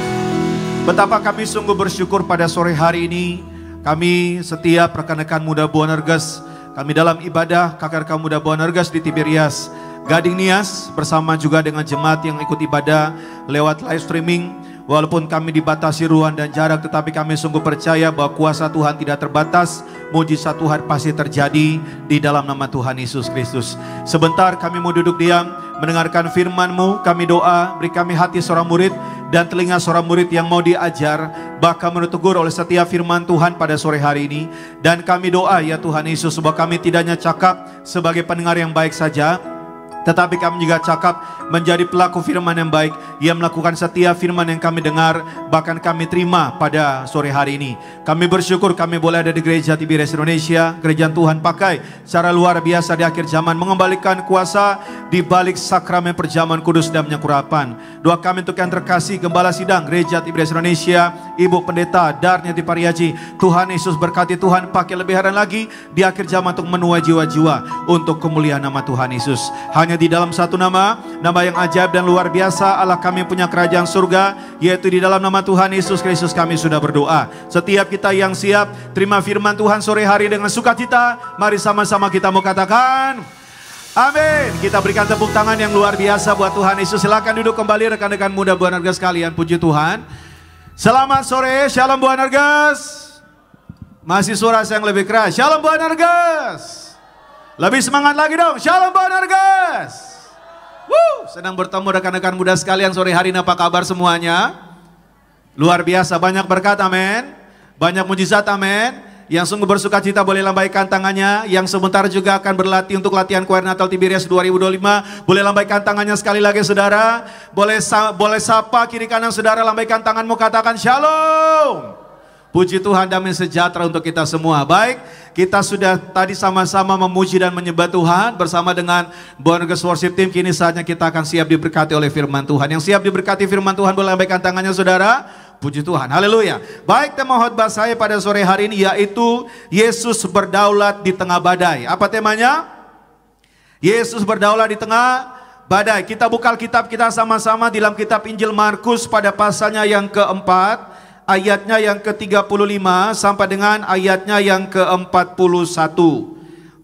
Betapa kami sungguh bersyukur pada sore hari ini. Kami setiap rekan-rekan muda Boanerges, kami dalam ibadah KKRK Muda Boanerges di Tiberias Gading Nias, bersama juga dengan jemaat yang ikut ibadah lewat live streaming. Walaupun kami dibatasi ruang dan jarak, tetapi kami sungguh percaya bahwa kuasa Tuhan tidak terbatas. Mujizat Tuhan pasti terjadi di dalam nama Tuhan Yesus Kristus. Sebentar kami mau duduk diam, mendengarkan firman-Mu. Kami doa, beri kami hati seorang murid dan telinga seorang murid yang mau diajar, bahkan menegur oleh setiap firman Tuhan pada sore hari ini. Dan kami doa ya Tuhan Yesus, bahwa kami tidak hanya cakap sebagai pendengar yang baik saja, tetapi kami juga cakap menjadi pelaku firman yang baik, yang melakukan setiap firman yang kami dengar, bahkan kami terima pada sore hari ini. Kami bersyukur kami boleh ada di gereja Tiberias Indonesia, gereja Tuhan pakai secara luar biasa di akhir zaman, mengembalikan kuasa di balik sakramen perjamuan kudus dan penyekurapan. Doa kami untuk yang terkasih Gembala Sidang gereja Tiberias Indonesia, Ibu Pendeta Darniati Pariaji, Tuhan Yesus berkati, Tuhan pakai lebih hari lagi di akhir zaman untuk menuai jiwa-jiwa untuk kemuliaan nama Tuhan Yesus. Hanya di dalam satu nama, nama yang ajaib dan luar biasa, Allah kami punya kerajaan surga, yaitu di dalam nama Tuhan Yesus Kristus kami sudah berdoa. Setiap kita yang siap terima firman Tuhan sore hari dengan sukacita, mari sama-sama kita mau katakan amin. Kita berikan tepuk tangan yang luar biasa buat Tuhan Yesus. Silakan duduk kembali rekan-rekan muda Boanerges sekalian, puji Tuhan. Selamat sore, Shalom Boanerges. Masih suara yang lebih keras, Shalom Boanerges. Lebih semangat lagi dong, Shalom Boanerges. Senang bertemu rekan-rekan muda sekalian sore hari ini, apa kabar semuanya? Luar biasa, banyak berkat, amin. Banyak mujizat, amin. Yang sungguh bersuka cita boleh lambaikan tangannya. Yang sebentar juga akan berlatih untuk latihan choir Natal Tiberias 2025. Boleh lambaikan tangannya sekali lagi saudara. Boleh sapa kiri kanan saudara, lambaikan tanganmu, katakan Shalom. Puji Tuhan, damai sejahtera untuk kita semua. Baik, kita sudah tadi sama-sama memuji dan menyembah Tuhan bersama dengan Boanerges Worship Team. Kini saatnya kita akan siap diberkati oleh firman Tuhan. Yang siap diberkati firman Tuhan boleh lambaikan tangannya saudara. Puji Tuhan, haleluya. Baik, tema khotbah saya pada sore hari ini yaitu Yesus berdaulat di tengah badai. Apa temanya? Yesus berdaulat di tengah badai. Kita buka Alkitab kita sama-sama di dalam kitab Injil Markus pada pasalnya yang keempat, ayatnya yang ke-35 sampai dengan ayatnya yang ke-41.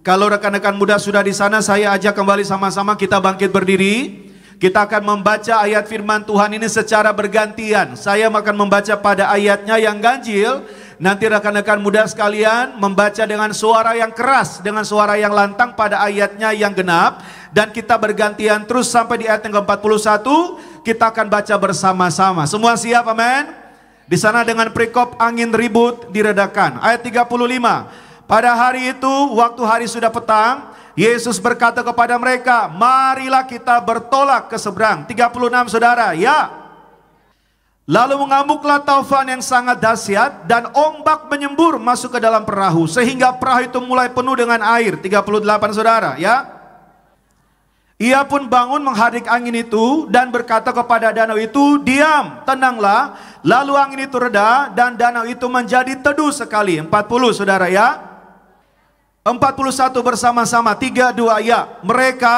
Kalau rekan-rekan muda sudah di sana, saya ajak kembali sama-sama kita bangkit berdiri. Kita akan membaca ayat firman Tuhan ini secara bergantian. Saya akan membaca pada ayatnya yang ganjil, nanti rekan-rekan muda sekalian membaca dengan suara yang keras, dengan suara yang lantang pada ayatnya yang genap. Dan kita bergantian terus sampai di ayat yang ke-41, kita akan baca bersama-sama. Semua siap, amin? Di sana dengan perikop angin ribut diredakan. Ayat 35. Pada hari itu, waktu hari sudah petang, Yesus berkata kepada mereka, marilah kita bertolak ke seberang. 36 saudara, ya. Lalu mengamuklah taufan yang sangat dahsyat dan ombak menyembur masuk ke dalam perahu sehingga perahu itu mulai penuh dengan air. 38 saudara, ya. Ia pun bangun menghadik angin itu dan berkata kepada danau itu, diam, tenanglah. Lalu angin itu reda dan danau itu menjadi teduh sekali. 40 saudara, ya. 41 bersama-sama, 3, 2, ya. Mereka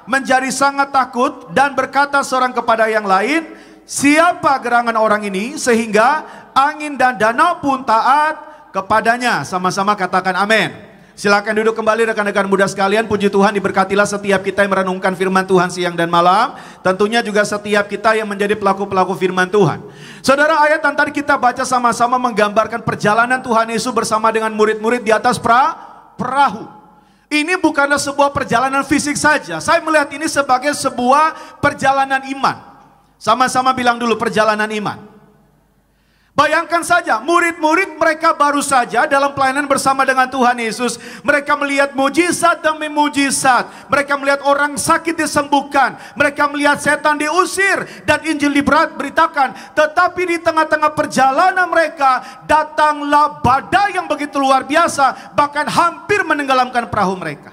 menjadi sangat takut dan berkata seorang kepada yang lain, siapa gerangan orang ini sehingga angin dan danau pun taat kepadanya. Sama-sama katakan amin. Silakan duduk kembali rekan-rekan muda sekalian. Puji Tuhan, diberkatilah setiap kita yang merenungkan firman Tuhan siang dan malam. Tentunya juga setiap kita yang menjadi pelaku-pelaku firman Tuhan. Saudara, ayat yang tadi kita baca sama-sama menggambarkan perjalanan Tuhan Yesus bersama dengan murid-murid di atas perahu. Ini bukanlah sebuah perjalanan fisik saja. Saya melihat ini sebagai sebuah perjalanan iman. Sama-sama bilang dulu, perjalanan iman. Bayangkan saja, murid-murid mereka baru saja dalam pelayanan bersama dengan Tuhan Yesus. Mereka melihat mujizat demi mujizat. Mereka melihat orang sakit disembuhkan. Mereka melihat setan diusir dan Injil diberitakan. Tetapi di tengah-tengah perjalanan mereka, datanglah badai yang begitu luar biasa, bahkan hampir menenggelamkan perahu mereka.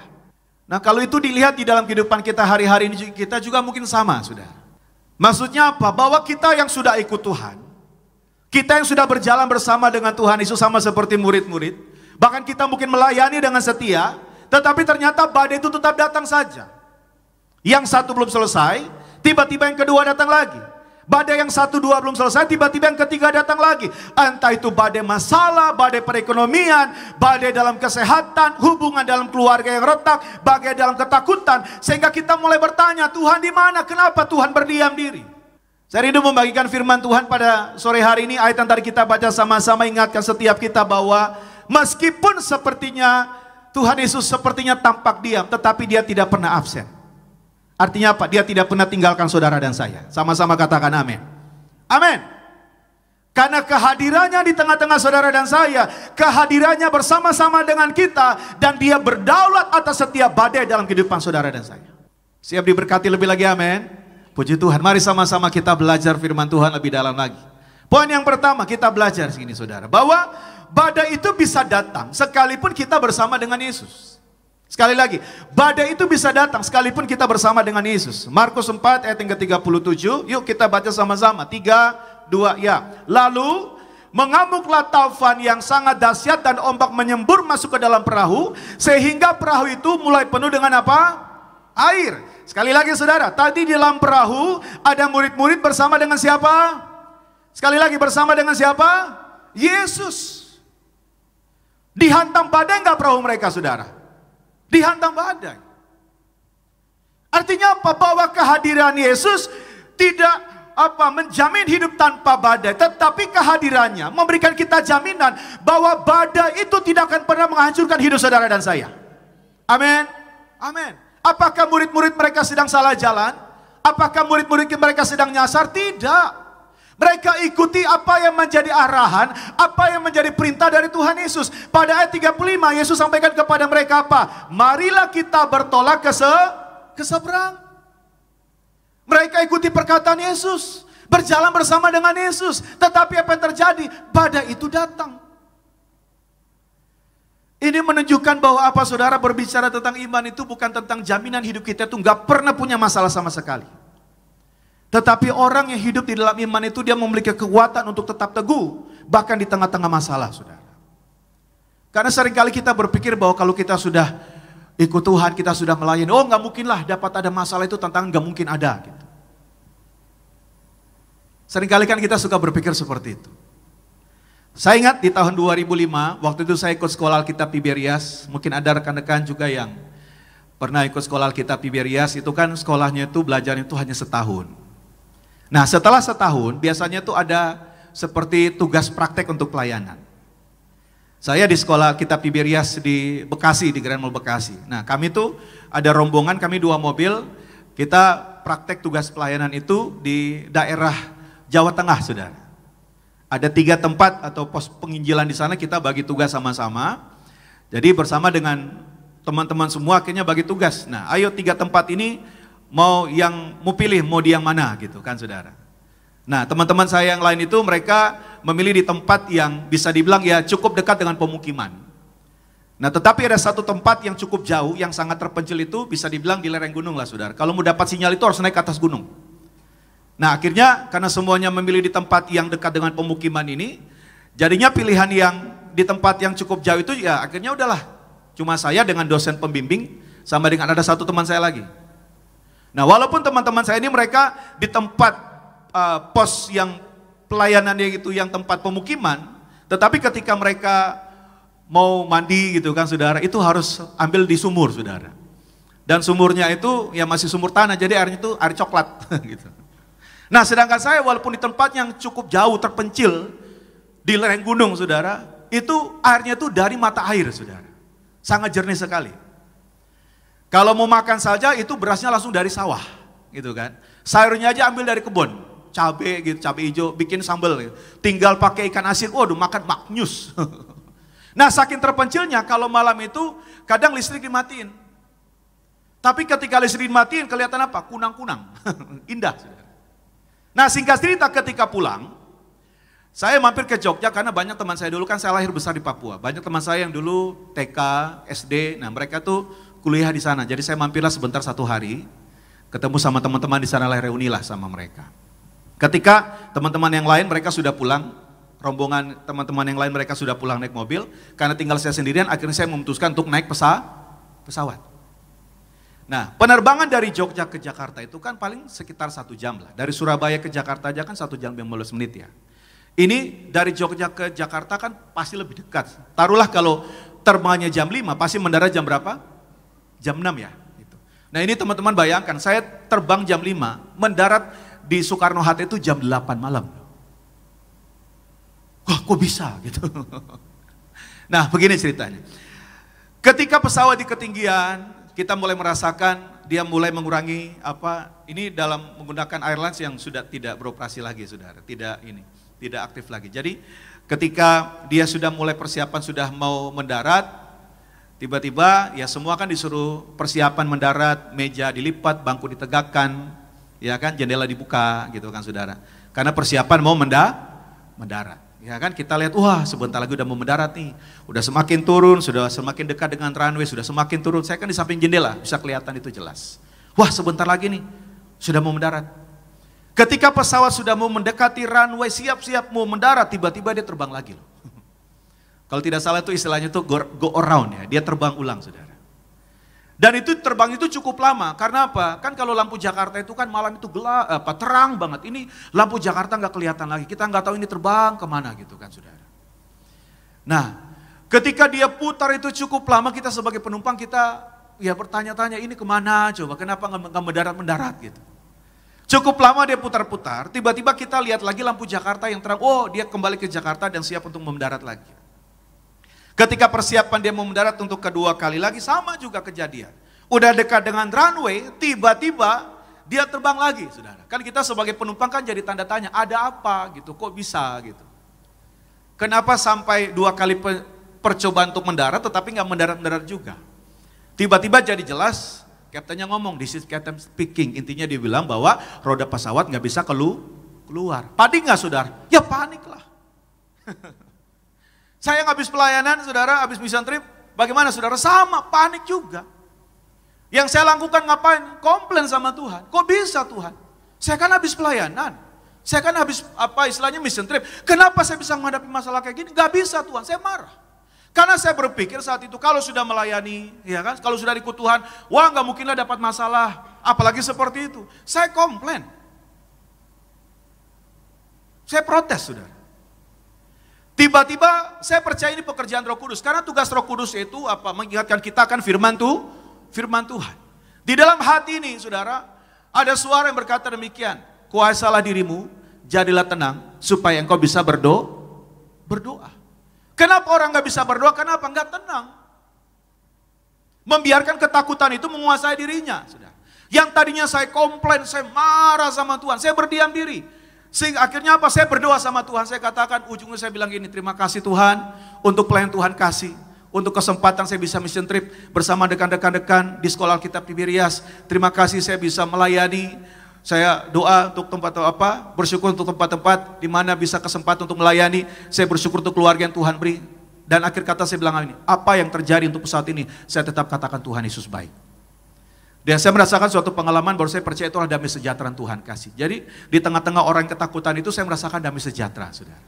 Nah kalau itu dilihat di dalam kehidupan kita hari-hari ini, kita juga mungkin sama, saudara. Maksudnya apa? Bahwa kita yang sudah ikut Tuhan, kita yang sudah berjalan bersama dengan Tuhan Yesus sama seperti murid-murid, bahkan kita mungkin melayani dengan setia, tetapi ternyata badai itu tetap datang saja. Yang satu belum selesai, tiba-tiba yang kedua datang lagi. Badai yang satu dua belum selesai, tiba-tiba yang ketiga datang lagi. Entah itu badai masalah, badai perekonomian, badai dalam kesehatan, hubungan dalam keluarga yang retak, badai dalam ketakutan. Sehingga kita mulai bertanya, Tuhan di mana? Kenapa Tuhan berdiam diri? Saya rindu membagikan firman Tuhan pada sore hari ini. Ayat yang tadi kita baca sama-sama, ingatkan setiap kita bahwa meskipun sepertinya Tuhan Yesus sepertinya tampak diam, tetapi dia tidak pernah absen. Artinya apa? Dia tidak pernah tinggalkan saudara dan saya. Sama-sama katakan amin. Amin. Karena kehadirannya di tengah-tengah saudara dan saya, kehadirannya bersama-sama dengan kita, dan dia berdaulat atas setiap badai dalam kehidupan saudara dan saya. Siap diberkati lebih lagi, amin. Puji Tuhan, mari sama-sama kita belajar firman Tuhan lebih dalam lagi. Poin yang pertama kita belajar segini saudara, bahwa badai itu bisa datang sekalipun kita bersama dengan Yesus. Sekali lagi, badai itu bisa datang sekalipun kita bersama dengan Yesus. Markus 4 ayat yang ke-37, yuk kita baca sama-sama. 3, 2, ya. Lalu mengamuklah taufan yang sangat dahsyat dan ombak menyembur masuk ke dalam perahu, sehingga perahu itu mulai penuh dengan apa? Air. Sekali lagi saudara, tadi di dalam perahu ada murid-murid bersama dengan siapa? Sekali lagi, bersama dengan siapa? Yesus. Dihantam badai enggak perahu mereka saudara? Dihantam badai. Artinya apa? Bahwa kehadiran Yesus tidak menjamin hidup tanpa badai, tetapi kehadirannya memberikan kita jaminan bahwa badai itu tidak akan pernah menghancurkan hidup saudara dan saya. Amin. Amin. Apakah murid-murid mereka sedang salah jalan? Apakah murid-murid mereka sedang nyasar? Tidak. Mereka ikuti apa yang menjadi arahan, apa yang menjadi perintah dari Tuhan Yesus. Pada ayat 35 Yesus sampaikan kepada mereka apa? Marilah kita bertolak ke seberang. Mereka ikuti perkataan Yesus, berjalan bersama dengan Yesus. Tetapi apa yang terjadi? Badai itu datang. Ini menunjukkan bahwa apa saudara, berbicara tentang iman itu bukan tentang jaminan hidup kita itu nggak pernah punya masalah sama sekali. Tetapi orang yang hidup di dalam iman itu dia memiliki kekuatan untuk tetap teguh, bahkan di tengah-tengah masalah, saudara. Karena seringkali kita berpikir bahwa kalau kita sudah ikut Tuhan, kita sudah melayani, oh nggak mungkin lah dapat ada masalah itu, tantangan nggak mungkin ada. Gitu. Seringkali kan kita suka berpikir seperti itu. Saya ingat di tahun 2005, waktu itu saya ikut sekolah Alkitab Tiberias, mungkin ada rekan-rekan juga yang pernah ikut sekolah Alkitab Tiberias, itu kan sekolahnya itu belajar itu hanya setahun. Nah setelah setahun biasanya tuh ada seperti tugas praktek untuk pelayanan. Saya di sekolah Alkitab Tiberias di Bekasi, di Grand Mall Bekasi. Nah kami tuh ada rombongan, kami 2 mobil, kita praktek tugas pelayanan itu di daerah Jawa Tengah saudara. Ada 3 tempat atau pos penginjilan di sana, kita bagi tugas sama-sama. Jadi bersama dengan teman-teman semua akhirnya bagi tugas. Nah ayo 3 tempat ini mau pilih mau di yang mana gitu kan saudara. Nah teman-teman saya yang lain itu mereka memilih di tempat yang bisa dibilang ya cukup dekat dengan pemukiman. Nah tetapi ada satu tempat yang cukup jauh, yang sangat terpencil itu bisa dibilang di lereng gunung lah saudara. Kalau mau dapat sinyal itu harus naik ke atas gunung. Nah akhirnya karena semuanya memilih di tempat yang dekat dengan pemukiman ini, jadinya pilihan yang di tempat yang cukup jauh itu ya akhirnya udahlah. Cuma saya dengan dosen pembimbing sama dengan ada satu teman saya lagi. Nah walaupun teman-teman saya ini mereka di tempat pos yang pelayanannya itu yang tempat pemukiman, tetapi ketika mereka mau mandi gitu kan saudara, itu harus ambil di sumur saudara. Dan sumurnya itu ya masih sumur tanah, jadi airnya itu air coklat gitu. Nah sedangkan saya walaupun di tempat yang cukup jauh terpencil di lereng gunung saudara, itu airnya itu dari mata air saudara, sangat jernih sekali. Kalau mau makan saja itu berasnya langsung dari sawah, gitu kan. Sayurnya aja ambil dari kebun, cabai gitu, cabai hijau, bikin sambal, gitu. Tinggal pakai ikan asin, waduh makan maknyus. Nah saking terpencilnya kalau malam itu kadang listrik dimatiin. Tapi ketika listrik dimatiin kelihatan apa? Kunang-kunang, indah. Nah singkat cerita ketika pulang, saya mampir ke Jogja karena banyak teman saya dulu kan saya lahir besar di Papua. Banyak teman saya yang dulu TK, SD, nah mereka tuh kuliah di sana. Jadi saya mampirlah sebentar 1 hari, ketemu sama teman-teman di sana, reunilah sama mereka. Ketika teman-teman yang lain mereka sudah pulang, rombongan teman-teman yang lain mereka sudah pulang naik mobil, karena tinggal saya sendirian, akhirnya saya memutuskan untuk naik pesawat. Nah, penerbangan dari Jogja ke Jakarta itu kan paling sekitar 1 jam lah. Dari Surabaya ke Jakarta aja kan 1 jam 15 menit ya. Ini dari Jogja ke Jakarta kan pasti lebih dekat. Taruhlah kalau terbangnya jam 5, pasti mendarat jam berapa? Jam 6 ya. Gitu. Nah ini teman-teman bayangkan, saya terbang jam 5, mendarat di Soekarno-Hatta itu jam 8 malam. Wah kok bisa gitu. Nah begini ceritanya. Ketika pesawat di ketinggian, kita mulai merasakan dia mulai mengurangi ini dalam menggunakan airlines yang sudah tidak beroperasi lagi saudara, tidak aktif lagi. Jadi ketika dia sudah mulai persiapan sudah mau mendarat, tiba-tiba ya semua kan disuruh persiapan mendarat, meja dilipat, bangku ditegakkan, ya kan, jendela dibuka gitu kan saudara. Karena persiapan mau mendarat. Ya kan kita lihat, wah sebentar lagi udah mau mendarat nih, udah semakin turun, sudah semakin dekat dengan runway, sudah semakin turun. Saya kan di samping jendela, bisa kelihatan itu jelas. Wah sebentar lagi nih, sudah mau mendarat. Ketika pesawat sudah mau mendekati runway, siap-siap mau mendarat, tiba-tiba dia terbang lagi loh. Kalau tidak salah itu istilahnya itu go around ya, dia terbang ulang saudara. Dan itu terbang itu cukup lama, karena apa? Kan kalau lampu Jakarta itu kan malam itu gelap, terang banget. Ini lampu Jakarta nggak kelihatan lagi, kita nggak tahu ini terbang kemana gitu kan saudara. Nah, ketika dia putar itu cukup lama, kita sebagai penumpang kita ya bertanya-tanya ini kemana coba, kenapa nggak mendarat gitu. Cukup lama dia putar-putar, tiba-tiba kita lihat lagi lampu Jakarta yang terang, oh dia kembali ke Jakarta dan siap untuk mendarat lagi. Ketika persiapan dia mau mendarat untuk kedua kali lagi, sama juga kejadian. Udah dekat dengan runway, tiba-tiba dia terbang lagi, saudara. Kan kita sebagai penumpang kan jadi tanda tanya, ada apa gitu, kok bisa gitu. Kenapa sampai 2 kali percobaan untuk mendarat, tetapi nggak mendarat-mendarat juga. Tiba-tiba jadi jelas, kaptennya ngomong, this is captain speaking. Intinya dia bilang bahwa roda pesawat nggak bisa keluar. Panik nggak saudara? Ya panik lah. Saya habis pelayanan, saudara, habis mission trip, bagaimana saudara? Sama, panik juga. Yang saya lakukan ngapain? Komplain sama Tuhan. Kok bisa Tuhan? Saya kan habis pelayanan. Saya kan habis istilahnya mission trip. Kenapa saya bisa menghadapi masalah kayak gini? Gak bisa Tuhan, saya marah. Karena saya berpikir saat itu kalau sudah melayani, ya kan, kalau sudah ikut Tuhan, wah gak mungkinlah dapat masalah. Apalagi seperti itu. Saya komplain. Saya protes saudara. Tiba-tiba saya percaya ini pekerjaan Roh Kudus. Karena tugas Roh Kudus itu mengingatkan kita akan firman Tuhan. Di dalam hati ini saudara, ada suara yang berkata demikian. Kuasalah dirimu, jadilah tenang, supaya engkau bisa berdoa. Kenapa orang gak bisa berdoa? Kenapa? Gak tenang. Membiarkan ketakutan itu menguasai dirinya. Saudara. Yang tadinya saya komplain, saya marah sama Tuhan, saya berdiam diri. Sehingga akhirnya apa? Saya berdoa sama Tuhan, saya katakan ujungnya saya bilang gini, terima kasih Tuhan untuk pelayan Tuhan kasih. Untuk kesempatan saya bisa mission trip bersama rekan-rekan di sekolah Alkitab Tiberias. Terima kasih saya bisa melayani. Saya doa untuk tempat bersyukur untuk tempat-tempat di mana bisa kesempatan untuk melayani. Saya bersyukur untuk keluarga yang Tuhan beri. Dan akhir kata saya bilang ini, apa yang terjadi untuk pesawat ini? Saya tetap katakan Tuhan Yesus baik. Dan saya merasakan suatu pengalaman baru saya percaya itulah damai sejahtera Tuhan kasih. Jadi di tengah-tengah orang ketakutan itu saya merasakan damai sejahtera saudara.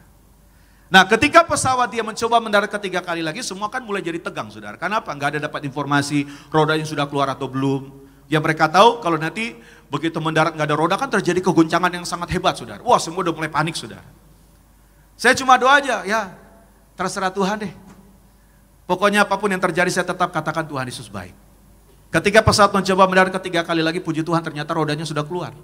Nah ketika pesawat dia mencoba mendarat ketiga kali lagi, semua kan mulai jadi tegang saudara. Kenapa? Nggak ada dapat informasi rodanya sudah keluar atau belum. Yang mereka tahu kalau nanti begitu mendarat nggak ada roda kan terjadi keguncangan yang sangat hebat saudara. Wah semua udah mulai panik saudara. Saya cuma doa aja, ya terserah Tuhan deh. Pokoknya apapun yang terjadi saya tetap katakan Tuhan Yesus baik. Ketika pesawat mencoba mendarat ketiga kali lagi, puji Tuhan ternyata rodanya sudah keluar.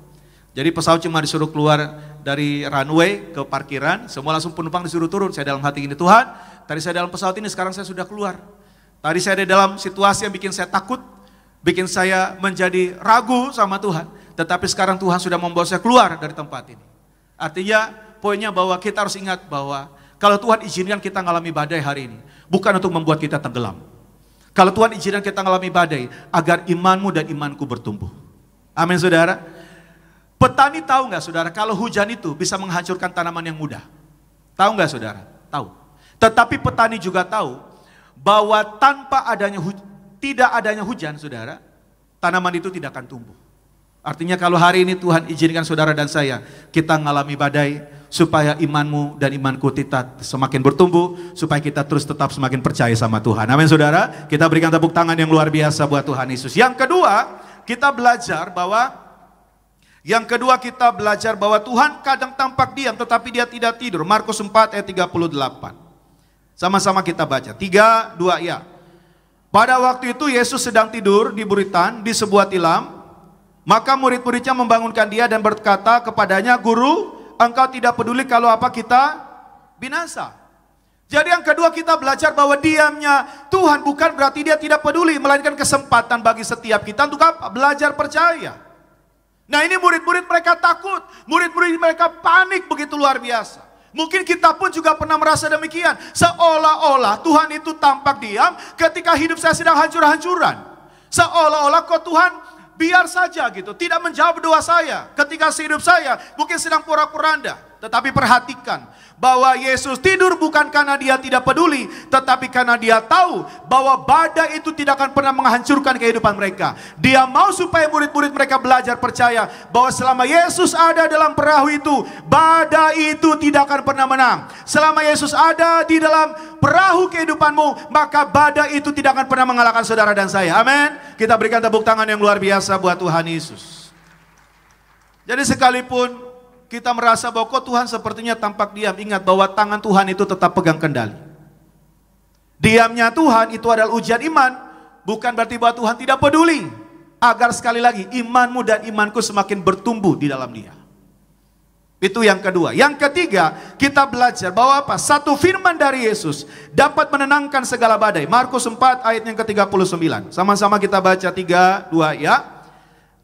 Jadi pesawat cuma disuruh keluar dari runway ke parkiran, semua langsung penumpang disuruh turun. Saya dalam hati ini, Tuhan, tadi saya dalam pesawat ini, sekarang saya sudah keluar. Tadi saya ada dalam situasi yang bikin saya takut, bikin saya menjadi ragu sama Tuhan. Tetapi sekarang Tuhan sudah membawa saya keluar dari tempat ini. Artinya poinnya bahwa kita harus ingat bahwa kalau Tuhan izinkan kita mengalami badai hari ini, bukan untuk membuat kita tenggelam. Kalau Tuhan izinkan kita mengalami badai, agar imanmu dan imanku bertumbuh. Amin saudara. Petani tahu nggak saudara, kalau hujan itu bisa menghancurkan tanaman yang muda. Tahu nggak saudara? Tahu. Tetapi petani juga tahu bahwa tanpa adanya tidak adanya hujan, saudara, tanaman itu tidak akan tumbuh. Artinya kalau hari ini Tuhan izinkan saudara dan saya, kita mengalami badai, supaya imanmu dan imanku kita semakin bertumbuh, supaya kita terus tetap semakin percaya sama Tuhan. Amin saudara, kita berikan tepuk tangan yang luar biasa buat Tuhan Yesus. Yang kedua, kita belajar bahwa Tuhan kadang tampak diam, tetapi dia tidak tidur. Markus 4 ayat 38. Sama-sama kita baca, 3, 2, ya. Pada waktu itu Yesus sedang tidur di buritan di sebuah tilam. Maka murid-muridnya membangunkan dia dan berkata kepadanya, Guru, engkau tidak peduli kalau apa kita binasa. Jadi yang kedua kita belajar bahwa diamnya Tuhan bukan berarti dia tidak peduli, melainkan kesempatan bagi setiap kita untuk apa? Belajar percaya. Nah ini murid-murid mereka takut, murid-murid mereka panik begitu luar biasa. Mungkin kita pun juga pernah merasa demikian. Seolah-olah Tuhan itu tampak diam ketika hidup saya sedang hancur-hancuran. Seolah-olah kok Tuhan biar saja gitu, tidak menjawab doa saya ketika hidup saya mungkin sedang porak-poranda. Tetapi perhatikan bahwa Yesus tidur bukan karena dia tidak peduli, tetapi karena dia tahu bahwa badai itu tidak akan pernah menghancurkan kehidupan mereka. Dia mau supaya murid-murid mereka belajar percaya bahwa selama Yesus ada dalam perahu itu, badai itu tidak akan pernah menang. Selama Yesus ada di dalam perahu kehidupanmu, maka badai itu tidak akan pernah mengalahkan saudara dan saya. Amin. Kita berikan tepuk tangan yang luar biasa buat Tuhan Yesus. Jadi sekalipun kita merasa bahwa kok Tuhan sepertinya tampak diam, ingat bahwa tangan Tuhan itu tetap pegang kendali. Diamnya Tuhan itu adalah ujian iman, bukan berarti bahwa Tuhan tidak peduli. Agar sekali lagi imanmu dan imanku semakin bertumbuh di dalam Dia. Itu yang kedua. Yang ketiga, kita belajar bahwa apa? Satu firman dari Yesus dapat menenangkan segala badai. Markus 4 ayat yang ke-39. Sama-sama kita baca 3, 2, ya.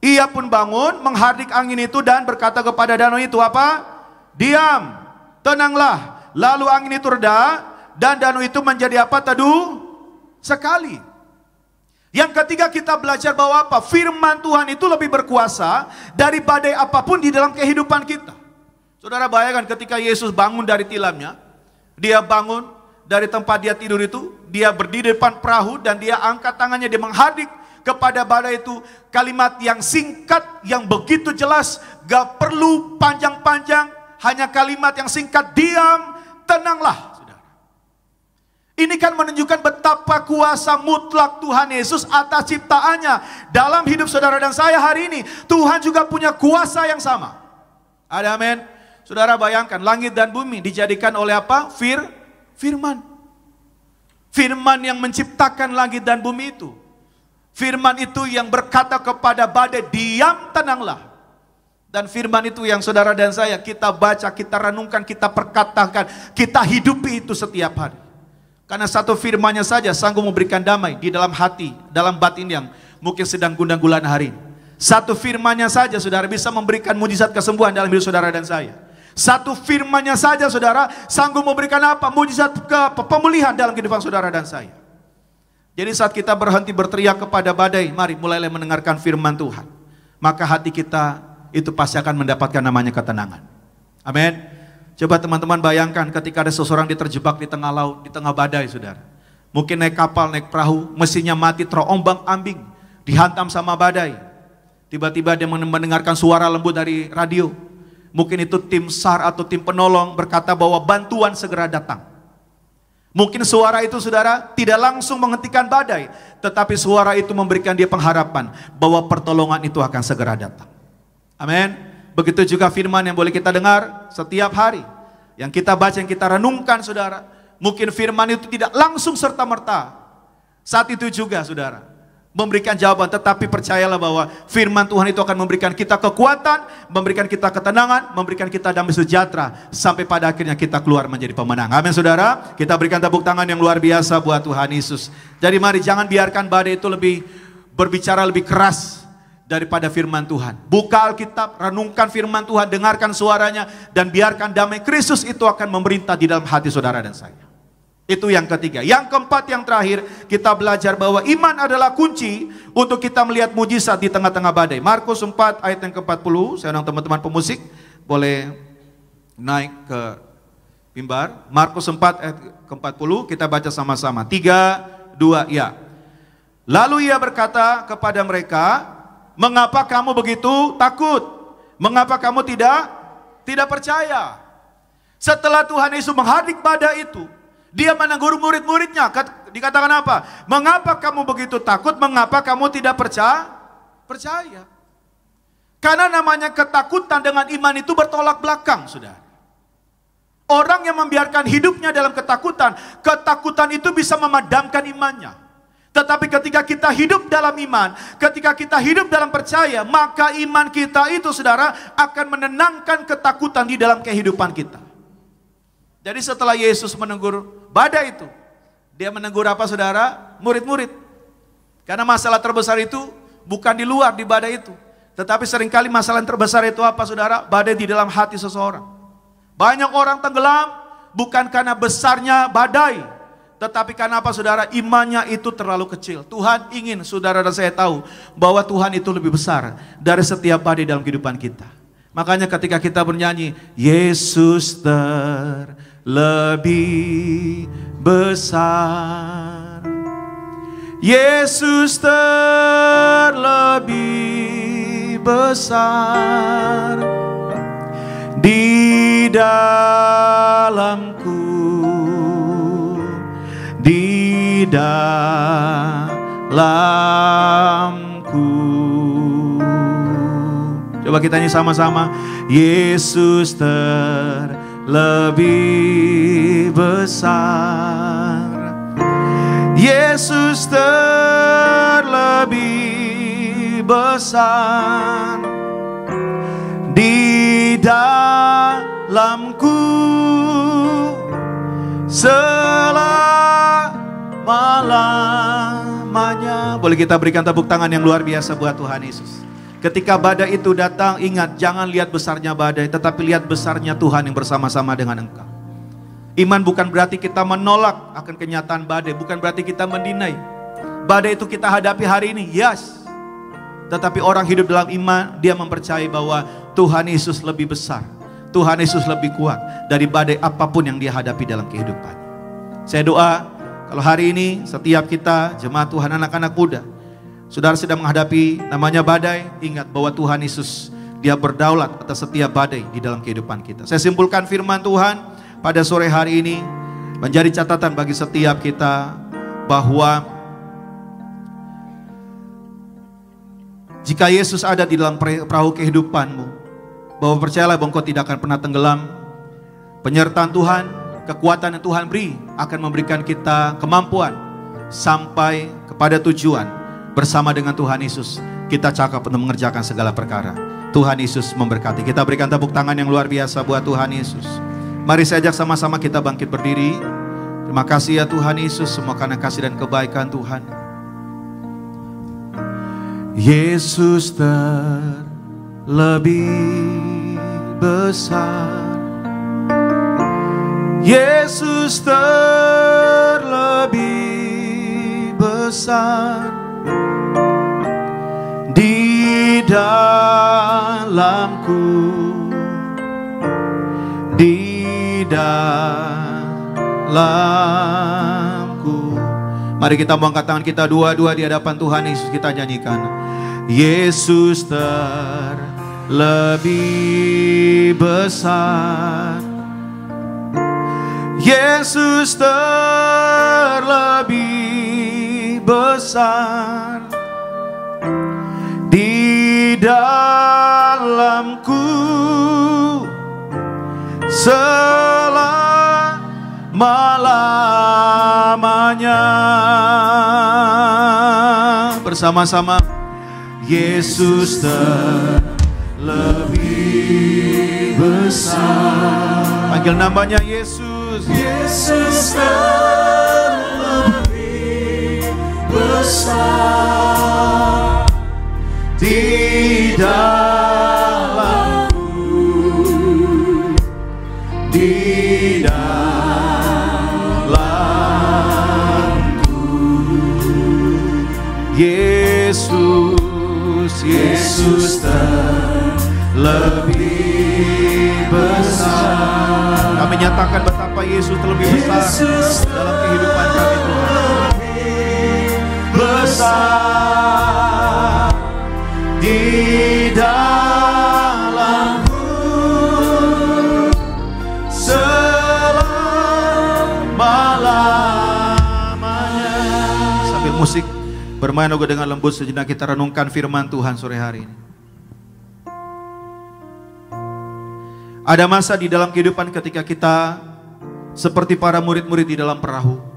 Ia pun bangun, menghardik angin itu dan berkata kepada danau itu apa? Diam, tenanglah. Lalu angin itu reda dan danau itu menjadi apa? Teduh sekali. Yang ketiga kita belajar bahwa apa? Firman Tuhan itu lebih berkuasa dari badai apapun di dalam kehidupan kita. Saudara bayangkan ketika Yesus bangun dari tilamnya, dia bangun dari tempat dia tidur itu, dia berdiri depan perahu dan dia angkat tangannya, dia menghardik kepada badai itu, kalimat yang singkat, yang begitu jelas, gak perlu panjang-panjang, hanya kalimat yang singkat, diam, tenanglah. Saudara, ini kan menunjukkan betapa kuasa mutlak Tuhan Yesus atas ciptaannya. Dalam hidup saudara dan saya hari ini, Tuhan juga punya kuasa yang sama. Ada amin. Saudara bayangkan, langit dan bumi dijadikan oleh apa? Firman. Firman yang menciptakan langit dan bumi itu. Firman itu yang berkata kepada badai, diam, tenanglah. Dan firman itu yang saudara dan saya, kita baca, kita renungkan, kita perkatakan, kita hidupi itu setiap hari. Karena satu firmannya saja sanggup memberikan damai di dalam hati, dalam batin yang mungkin sedang gundah gulana hari ini. Satu firmannya saja saudara bisa memberikan mujizat kesembuhan dalam hidup saudara dan saya. Satu firmannya saja saudara sanggup memberikan apa? Mujizat pemulihan dalam kehidupan saudara dan saya. Jadi saat kita berhenti berteriak kepada badai, mari mulailah mendengarkan firman Tuhan. Maka hati kita itu pasti akan mendapatkan namanya ketenangan. Amin. Coba teman-teman bayangkan ketika ada seseorang terjebak di tengah laut, di tengah badai saudara. Mungkin naik kapal, naik perahu, mesinnya mati, terombang ambing, dihantam sama badai. Tiba-tiba dia mendengarkan suara lembut dari radio. Mungkin itu tim SAR atau tim penolong berkata bahwa bantuan segera datang. Mungkin suara itu saudara tidak langsung menghentikan badai, tetapi suara itu memberikan dia pengharapan bahwa pertolongan itu akan segera datang. Amin. Begitu juga firman yang boleh kita dengar setiap hari, yang kita baca, yang kita renungkan saudara. Mungkin firman itu tidak langsung serta-merta saat itu juga saudara memberikan jawaban, tetapi percayalah bahwa firman Tuhan itu akan memberikan kita kekuatan, memberikan kita ketenangan, memberikan kita damai sejahtera, sampai pada akhirnya kita keluar menjadi pemenang. Amin saudara. Kita berikan tepuk tangan yang luar biasa buat Tuhan Yesus. Jadi mari jangan biarkan badai itu berbicara lebih keras daripada firman Tuhan. Buka Alkitab, renungkan firman Tuhan, dengarkan suaranya, dan biarkan damai Kristus itu akan memerintah di dalam hati saudara dan saya. Itu yang ketiga. Yang keempat, yang terakhir, kita belajar bahwa iman adalah kunci untuk kita melihat mujizat di tengah-tengah badai. Markus 4 ayat yang ke-40. Saya undang teman-teman pemusik boleh naik ke mimbar. Markus 4 ayat ke-40, kita baca sama-sama. 3, 2, ya. Lalu ia berkata kepada mereka, mengapa kamu begitu takut? Mengapa kamu tidak percaya? Setelah Tuhan Yesus menghadik badai itu, dia menegur murid-muridnya. Dikatakan apa? Mengapa kamu begitu takut? Mengapa kamu tidak percaya? Karena namanya ketakutan dengan iman itu bertolak belakang, saudara. Orang yang membiarkan hidupnya dalam ketakutan, ketakutan itu bisa memadamkan imannya. Tetapi ketika kita hidup dalam iman, ketika kita hidup dalam percaya, maka iman kita itu, saudara, akan menenangkan ketakutan di dalam kehidupan kita. Jadi setelah Yesus menegur badai itu, dia menegur apa, saudara? Murid-murid. Karena masalah terbesar itu bukan di luar, di badai itu. Tetapi seringkali masalah yang terbesar itu apa, saudara? Badai di dalam hati seseorang. Banyak orang tenggelam bukan karena besarnya badai, tetapi karena apa, saudara? Imannya itu terlalu kecil. Tuhan ingin saudara dan saya tahu bahwa Tuhan itu lebih besar dari setiap badai dalam kehidupan kita. Makanya ketika kita bernyanyi, Yesus terlebih besar, Yesus terlebih besar di dalamku, di dalamku. Coba kita nyanyi sama-sama. Yesus terlebih besar, Yesus terlebih besar di dalamku selama-lamanya. Boleh kita berikan tepuk tangan yang luar biasa buat Tuhan Yesus. Ketika badai itu datang, ingat, jangan lihat besarnya badai, tetapi lihat besarnya Tuhan yang bersama-sama dengan engkau. Iman bukan berarti kita menolak akan kenyataan badai, bukan berarti kita mendinai. Badai itu kita hadapi hari ini, yes. Tetapi orang hidup dalam iman, dia mempercayai bahwa Tuhan Yesus lebih besar, Tuhan Yesus lebih kuat dari badai apapun yang dia hadapi dalam kehidupan. Saya doa, kalau hari ini setiap kita, jemaat Tuhan, anak-anak muda, saudara sedang menghadapi namanya badai, ingat bahwa Tuhan Yesus, dia berdaulat atas setiap badai di dalam kehidupan kita. Saya simpulkan firman Tuhan pada sore hari ini, menjadi catatan bagi setiap kita, bahwa jika Yesus ada di dalam perahu kehidupanmu, bahwa percayalah bahwa engkau tidak akan pernah tenggelam. Penyertaan Tuhan, kekuatan yang Tuhan beri akan memberikan kita kemampuan sampai kepada tujuan. Bersama dengan Tuhan Yesus, kita cakap untuk mengerjakan segala perkara. Tuhan Yesus memberkati. Kita berikan tepuk tangan yang luar biasa buat Tuhan Yesus. Mari saya ajak sama-sama kita bangkit berdiri. Terima kasih ya Tuhan Yesus, semua karena kasih dan kebaikan Tuhan. Yesus terlebih besar, Yesus terlebih besar di dalamku, di dalamku. Mari kita angkat tangan kita dua-dua di hadapan Tuhan Yesus, kita nyanyikan. Yesus terlebih besar, Yesus terlebih besar di dalamku selama-lamanya. Bersama-sama. Yesus terlebih besar. Panggil namanya Yesus. Yesus terlebih besar di dalamku, di dalamku. Yesus, Yesus terlebih besar. Kami nyatakan betapa Yesus terlebih besar dalam kehidupan kami Tuhan. Besar di dalamku selama-lamanya. Sambil musik bermain lagu dengan lembut, sejenak kita renungkan firman Tuhan sore hari ini. Ada masa di dalam kehidupan ketika kita seperti para murid-murid di dalam perahu.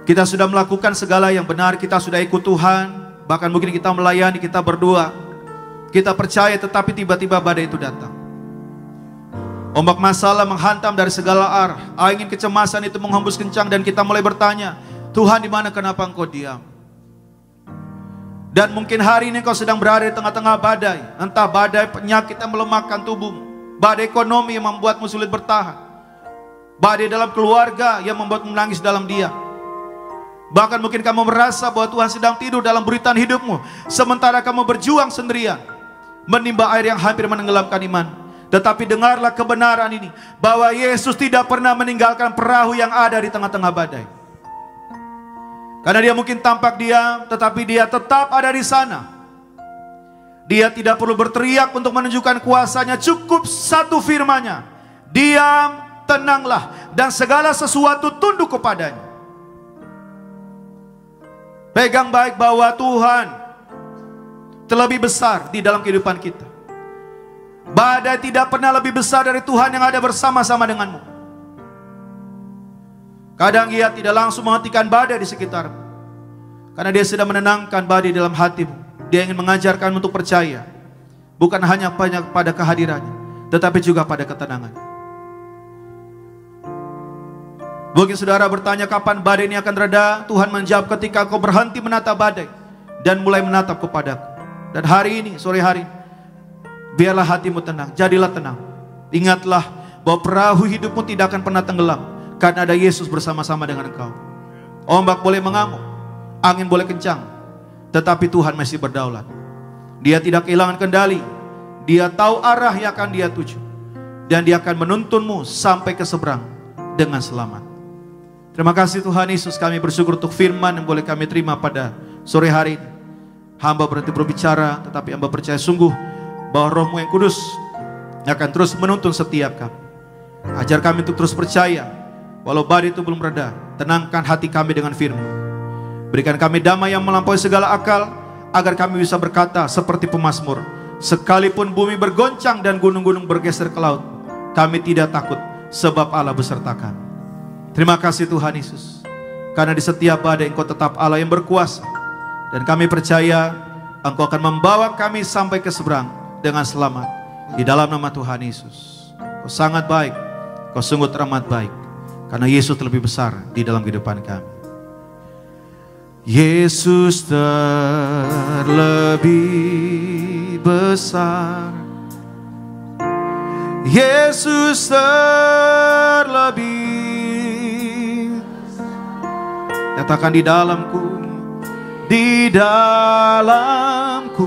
Kita sudah melakukan segala yang benar, kita sudah ikut Tuhan, bahkan mungkin kita melayani, kita berdoa, kita percaya, tetapi tiba-tiba badai itu datang. Ombak masalah menghantam dari segala arah, angin kecemasan itu menghembus kencang, dan kita mulai bertanya, Tuhan di mana, kenapa Engkau diam? Dan mungkin hari ini kau sedang berada di tengah-tengah badai, entah badai penyakit yang melemahkan tubuhmu, badai ekonomi yang membuatmu sulit bertahan, badai dalam keluarga yang membuatmu menangis dalam diam. Bahkan mungkin kamu merasa bahwa Tuhan sedang tidur dalam buritan hidupmu, sementara kamu berjuang sendirian, menimba air yang hampir menenggelamkan iman. Tetapi dengarlah kebenaran ini, bahwa Yesus tidak pernah meninggalkan perahu yang ada di tengah-tengah badai. Karena dia mungkin tampak diam, tetapi dia tetap ada di sana. Dia tidak perlu berteriak untuk menunjukkan kuasanya, cukup satu firman-Nya, diam, tenanglah, dan segala sesuatu tunduk kepadanya. Pegang baik bahwa Tuhan terlebih besar di dalam kehidupan kita. Badai tidak pernah lebih besar dari Tuhan yang ada bersama-sama denganmu. Kadang Ia tidak langsung menghentikan badai di sekitarmu, karena Dia sedang menenangkan badai dalam hatimu. Dia ingin mengajarkan untuk percaya, bukan hanya pada kehadirannya, tetapi juga pada ketenangan. Mungkin saudara bertanya, kapan badai ini akan reda? Tuhan menjawab, ketika kau berhenti menatap badai dan mulai menatap kepadaku. Dan hari ini, sore hari ini, biarlah hatimu tenang, jadilah tenang. Ingatlah bahwa perahu hidupmu tidak akan pernah tenggelam, karena ada Yesus bersama-sama dengan engkau. Ombak boleh mengamuk, angin boleh kencang, tetapi Tuhan masih berdaulat. Dia tidak kehilangan kendali. Dia tahu arah yang akan Dia tuju, dan Dia akan menuntunmu sampai ke seberang dengan selamat. Terima kasih Tuhan Yesus, kami bersyukur untuk firman yang boleh kami terima pada sore hari ini. Hamba berhenti berbicara, tetapi hamba percaya sungguh bahwa Roh-Mu yang kudus akan terus menuntun setiap kami. Ajar kami untuk terus percaya, walau badai itu belum reda, tenangkan hati kami dengan firman. Berikan kami damai yang melampaui segala akal, agar kami bisa berkata seperti pemazmur, sekalipun bumi bergoncang dan gunung-gunung bergeser ke laut, kami tidak takut, sebab Allah beserta kami. Terima kasih Tuhan Yesus, karena di setiap badai Engkau tetap Allah yang berkuasa, dan kami percaya Engkau akan membawa kami sampai ke seberang dengan selamat. Di dalam nama Tuhan Yesus, Kau sangat baik, Kau sungguh teramat baik, karena Yesus terlebih besar di dalam kehidupan kami. Yesus terlebih besar, Yesus terlebih. Katakan di dalamku, di dalamku.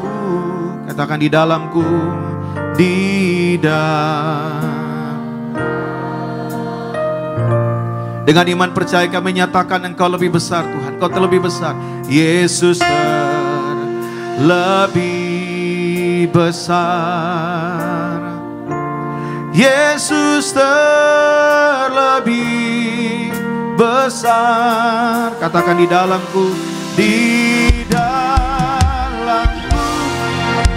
Katakan di dalamku, di dalam. Dengan iman percaya kami nyatakan Engkau lebih besar Tuhan, Engkau terlebih besar. Yesus terlebih besar, Yesus terlebih besar. Katakan di dalamku, di dalamku,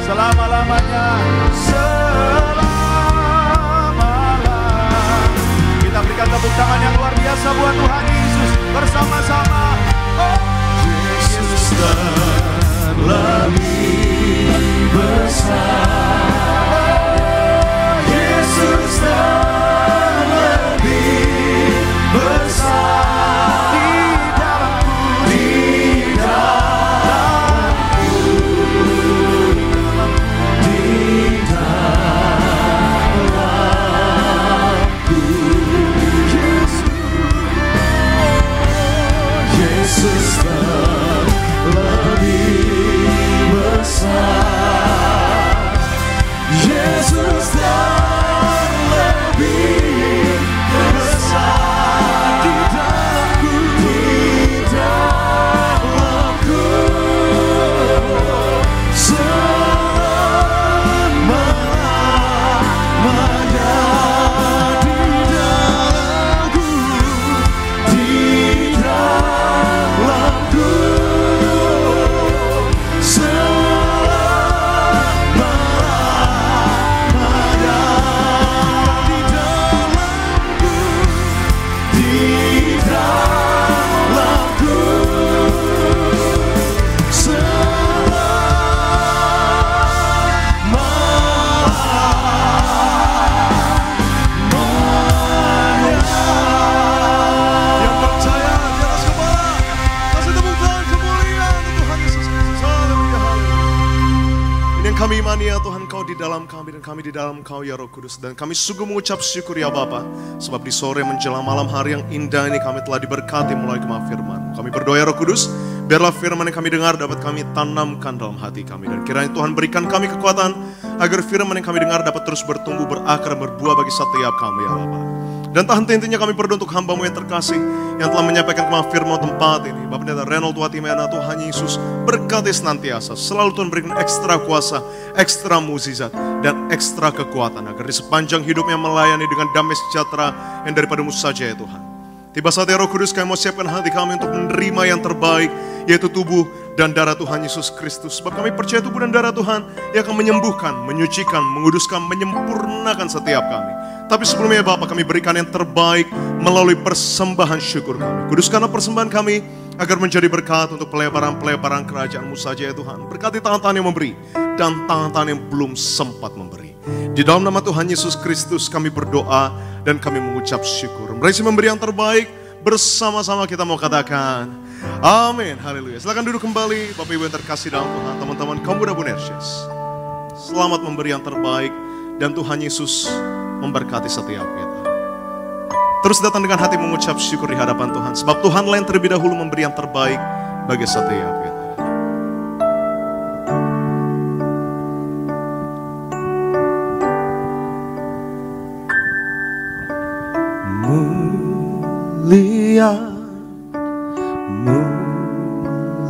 selama-lamanya, kita berikan tepuk tangan yang luar biasa buat Tuhan Yesus bersama-sama. Oh, Yesus terlebih besar, Yesus terlebih besar. Engkau di dalam kami dan kami di dalam Engkau ya Roh Kudus. Dan kami sungguh mengucap syukur ya Bapa, sebab di sore menjelang malam hari yang indah ini kami telah diberkati melalui kemah firman. Kami berdoa ya Roh Kudus, biarlah firman yang kami dengar dapat kami tanamkan dalam hati kami. Dan kiranya Tuhan berikan kami kekuatan agar firman yang kami dengar dapat terus bertumbuh, berakar, berbuah bagi setiap kami ya Bapa. Dan tak henti-hentinya kami berdoa untuk hamba-Mu yang terkasih, yang telah menyampaikan kemah firman tempat ini. Bapak Pendeta Reynold Watimena, Tuhan Yesus berkati senantiasa. Selalu Tuhan berikan ekstra kuasa, ekstra mukjizat, dan ekstra kekuatan. Agar di sepanjang hidupnya melayani dengan damai sejahtera yang daripada-Mu saja ya Tuhan. Tiba saatnya Roh Kudus, kami mau siapkan hati kami untuk menerima yang terbaik, yaitu tubuh dan darah Tuhan Yesus Kristus. Sebab kami percaya tubuh dan darah Tuhan yang akan menyembuhkan, menyucikan, menguduskan, menyempurnakan setiap kami. Tapi sebelumnya Bapak, kami berikan yang terbaik melalui persembahan syukur kami. Kuduskanlah persembahan kami agar menjadi berkat untuk pelebaran-pelebaran kerajaan-Mu saja ya Tuhan. Berkati tangan-tangan yang memberi dan tangan-tangan yang belum sempat memberi. Di dalam nama Tuhan Yesus Kristus kami berdoa dan kami mengucap syukur. Mereka memberi yang terbaik, bersama-sama kita mau katakan amin, haleluya. Silakan duduk kembali Bapak Ibu yang terkasih dalam Tuhan, teman-teman kaum muda Bonerges. Selamat memberi yang terbaik dan Tuhan Yesus memberkati setiap kita. Terus datang dengan hati mengucap syukur di hadapan Tuhan, sebab Tuhanlah yang terlebih dahulu memberi yang terbaik bagi setiap kita. Mulia,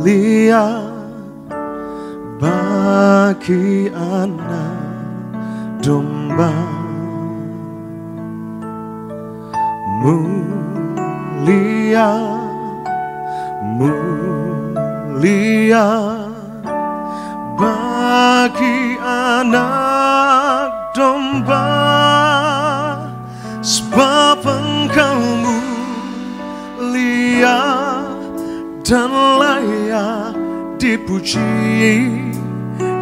mulia bagi anak domba. Mulia, mulia bagi anak domba, sebab Engkau mulia dan layak dipuji,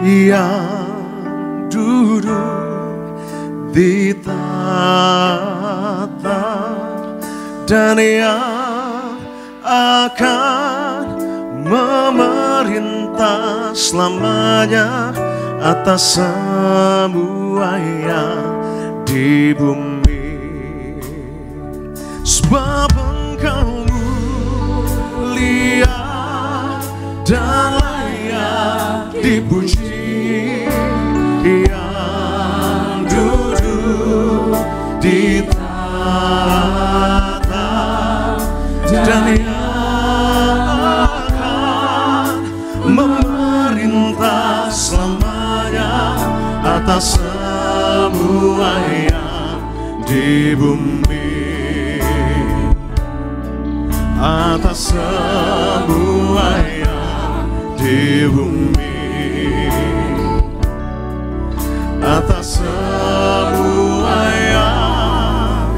yang duduk di tahta dan yang akan memerintah selamanya atas semua yang di bumi. Sebab Engkau mulia dan layak dipuji, yang duduk di tahta dan yang akan memerintah selamanya atas semua yang di bumi, atas semua yang di bumi, atas semua yang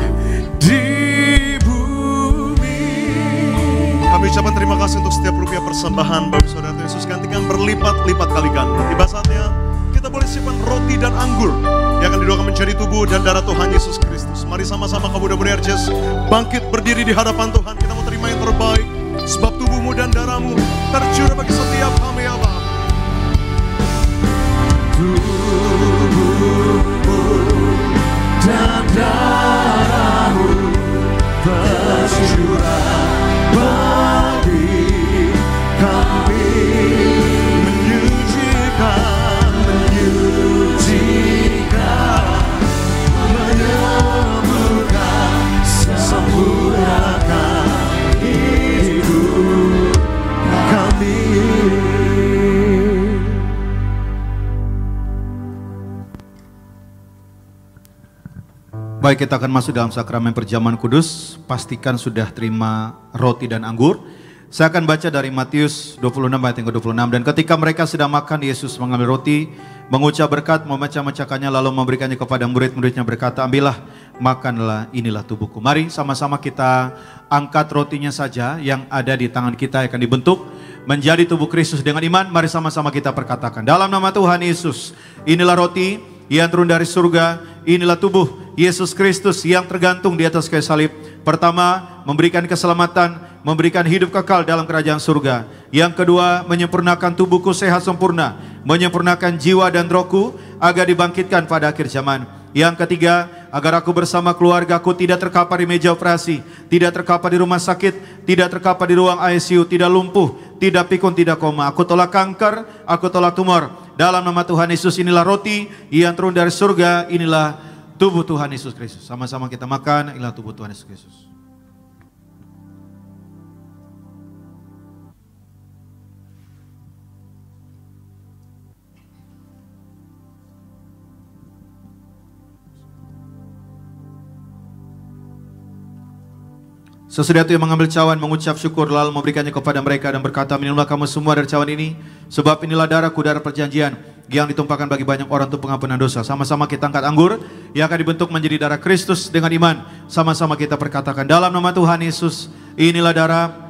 di bumi. Kami ucapkan terima kasih untuk setiap rupiah persembahan Bapak Saudara Yesus, gantikan berlipat-lipat kali ganda. Tiba saatnya kita boleh simpan roti dan anggur yang akan didoakan menjadi tubuh dan darah Tuhan Yesus Kristus. Mari sama-sama kamu muda Bonerges bangkit berdiri di hadapan Tuhan. Kita mau terima yang terbaik, sebab tubuhmu dan darahmu tercurah bagi setiap kami ya Bapa. Tubuhmu dan darahmu tercurah bagi kami, menyucikan, menyembuhkan, sempurnakan hidup kami. Baik, kita akan masuk dalam sakramen perjamuan kudus. Pastikan sudah terima roti dan anggur. Saya akan baca dari Matius 26 ayat yang ke-26. Dan ketika mereka sedang makan, Yesus mengambil roti, mengucap berkat, memecah-mecahkannya, lalu memberikannya kepada murid-muridnya, berkata, ambillah, makanlah, inilah tubuhku. Mari sama-sama kita angkat rotinya saja yang ada di tangan kita, yang akan dibentuk menjadi tubuh Kristus dengan iman. Mari sama-sama kita perkatakan, dalam nama Tuhan Yesus, inilah roti yang turun dari surga, inilah tubuh Yesus Kristus yang tergantung di atas kayu salib. Pertama, memberikan keselamatan, memberikan hidup kekal dalam kerajaan surga. Yang kedua, menyempurnakan tubuhku sehat sempurna, menyempurnakan jiwa dan rohku, agar dibangkitkan pada akhir zaman. Yang ketiga, agar aku bersama keluargaku tidak terkapar di meja operasi, tidak terkapar di rumah sakit, tidak terkapar di ruang ICU, tidak lumpuh, tidak pikun, tidak koma. Aku tolak kanker, aku tolak tumor. Dalam nama Tuhan Yesus, inilah roti yang turun dari surga, inilah tubuh Tuhan Yesus Kristus. Sama-sama kita makan, inilah tubuh Tuhan Yesus Kristus. Sesudah itu yang mengambil cawan, mengucap syukur, lalu memberikannya kepada mereka dan berkata, minumlah kamu semua dari cawan ini, sebab inilah darahku, darah perjanjian yang ditumpahkan bagi banyak orang untuk pengampunan dosa. Sama-sama kita angkat anggur yang akan dibentuk menjadi darah Kristus dengan iman. Sama-sama kita perkatakan, dalam nama Tuhan Yesus, inilah darah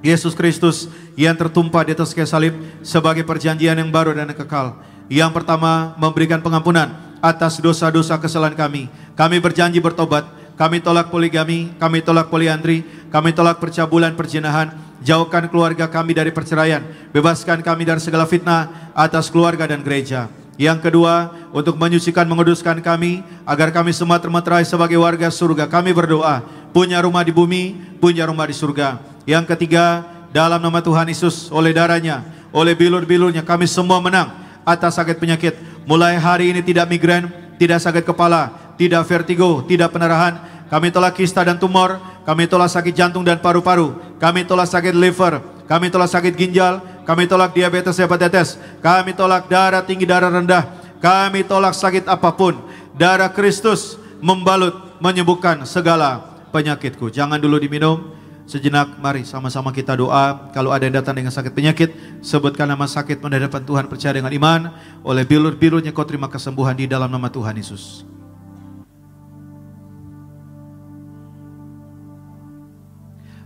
Yesus Kristus yang tertumpah di atas kayu salib sebagai perjanjian yang baru dan yang kekal. Yang pertama, memberikan pengampunan atas dosa-dosa kesalahan kami. Kami berjanji bertobat. Kami tolak poligami, kami tolak poliandri, kami tolak percabulan, perzinahan. Jauhkan keluarga kami dari perceraian. Bebaskan kami dari segala fitnah atas keluarga dan gereja. Yang kedua, untuk menyucikan, menguduskan kami, agar kami semua termeterai sebagai warga surga. Kami berdoa, punya rumah di bumi, punya rumah di surga. Yang ketiga, dalam nama Tuhan Yesus, oleh darahnya, oleh bilur-bilurnya, kami semua menang atas sakit penyakit. Mulai hari ini tidak migrain, tidak sakit kepala, tidak vertigo, tidak pendarahan. Kami tolak kista dan tumor, kami tolak sakit jantung dan paru-paru, kami tolak sakit liver, kami tolak sakit ginjal, kami tolak diabetes, hepatitis, kami tolak darah tinggi, darah rendah, kami tolak sakit apapun. Darah Kristus membalut, menyembuhkan segala penyakitku. Jangan dulu diminum, sejenak mari sama-sama kita doa. Kalau ada yang datang dengan sakit penyakit, sebutkan nama sakit di hadapan Tuhan, percaya dengan iman. Oleh bilur-bilurnya kau terima kesembuhan di dalam nama Tuhan Yesus.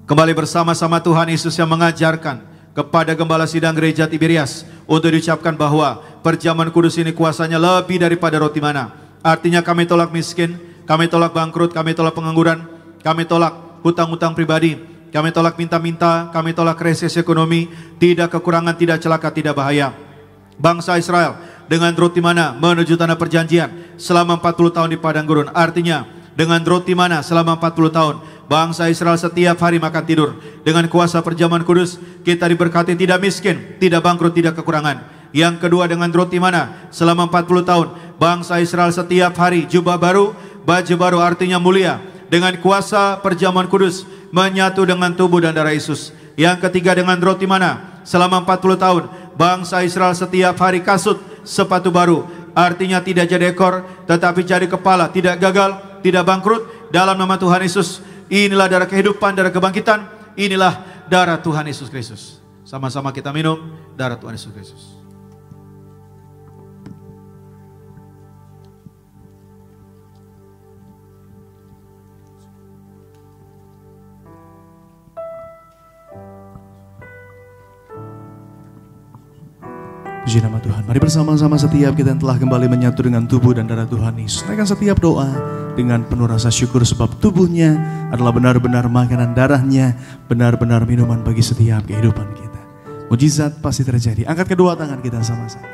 Kembali bersama-sama Tuhan Yesus yang mengajarkan kepada gembala sidang gereja Tiberias untuk diucapkan bahwa perjamuan kudus ini kuasanya lebih daripada roti mana. Artinya kami tolak miskin, kami tolak bangkrut, kami tolak pengangguran, kami tolak hutang-hutang pribadi, kami tolak minta-minta, kami tolak krisis ekonomi, tidak kekurangan, tidak celaka, tidak bahaya. Bangsa Israel dengan roti mana menuju tanah perjanjian selama 40 tahun di padang gurun. Artinya dengan roti mana selama 40 tahun bangsa Israel setiap hari makan tidur. Dengan kuasa perjamuan kudus kita diberkati, tidak miskin, tidak bangkrut, tidak kekurangan. Yang kedua, dengan roti mana selama 40 tahun bangsa Israel setiap hari jubah baru, baju baru, artinya mulia. Dengan kuasa perjamuan kudus menyatu dengan tubuh dan darah Yesus. Yang ketiga, dengan roti mana selama 40 tahun bangsa Israel setiap hari kasut, sepatu baru, artinya tidak jadi ekor tetapi jadi kepala, tidak gagal, tidak bangkrut. Dalam nama Tuhan Yesus, inilah darah kehidupan, darah kebangkitan, inilah darah Tuhan Yesus Kristus. Sama-sama kita minum darah Tuhan Yesus Kristus. Puji nama Tuhan. Mari bersama-sama setiap kita yang telah kembali menyatu dengan tubuh dan darah Tuhan Yesus. Naikkan setiap doa dengan penuh rasa syukur sebab tubuhnya adalah benar-benar makanan, darahnya benar-benar minuman bagi setiap kehidupan kita. Mujizat pasti terjadi. Angkat kedua tangan kita sama-sama.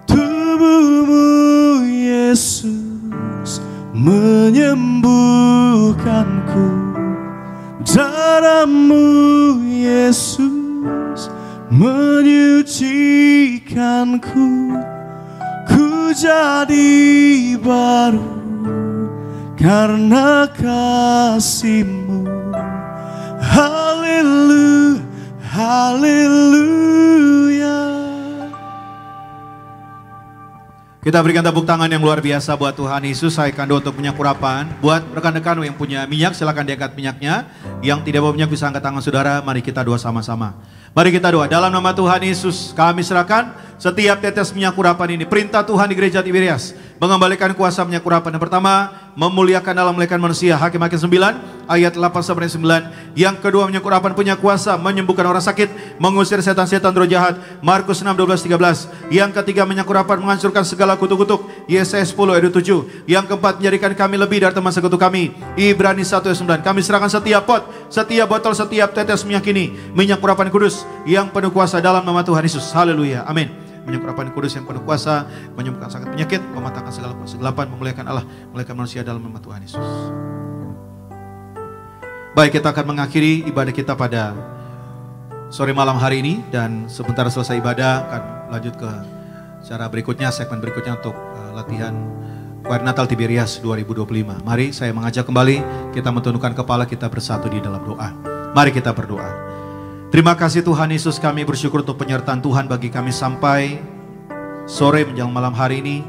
Tubuhmu Yesus menyembuhkanku, darahmu Yesus menyucikanku, ku jadi baru karena kasih-Mu. Haleluya, haleluya. Kita berikan tepuk tangan yang luar biasa buat Tuhan Yesus. Saya akan doa untuk minyak urapan. Buat rekan-rekan yang punya minyak, silakan diangkat minyaknya. Yang tidak bawa minyak bisa angkat tangan saudara. Mari kita doa sama-sama. Mari kita doa. Dalam nama Tuhan Yesus, kami serahkan setiap tetes minyak urapan ini. Perintah Tuhan di gereja Tiberias mengembalikan kuasa minyak urapan. Yang pertama, memuliakan dalam memuliakan manusia. Hakim-Hakim 9 ayat 8-9. Yang kedua, minyak urapan punya kuasa menyembuhkan orang sakit, mengusir setan-setan roh jahat. Markus 6:12-13. Yang ketiga, minyak urapan menghancurkan segala kutuk-kutuk. Yesaya 10 ayat 7. Yang keempat, menjadikan kami lebih dari teman sekutu kami. Ibrani 1 ayat 9. Kami serahkan setiap pot, setiap botol, setiap tetes minyak ini, minyak urapan kudus yang penuh kuasa dalam nama Tuhan Yesus. Haleluya, amin. menyembuhkan roh kudus yang penuh kuasa, menyembuhkan sakit penyakit, mematahkan segala kegelapan, memuliakan Allah, memuliakan manusia dalam nama Tuhan Yesus. Baik, kita akan mengakhiri ibadah kita pada sore malam hari ini, dan sebentar selesai ibadah akan lanjut ke cara berikutnya, segmen berikutnya untuk latihan Choir Natal Tiberias 2025. Mari saya mengajak kembali kita mentundukkan kepala, kita bersatu di dalam doa. Mari kita berdoa. Terima kasih Tuhan Yesus, kami bersyukur untuk penyertaan Tuhan bagi kami sampai sore menjelang malam hari ini.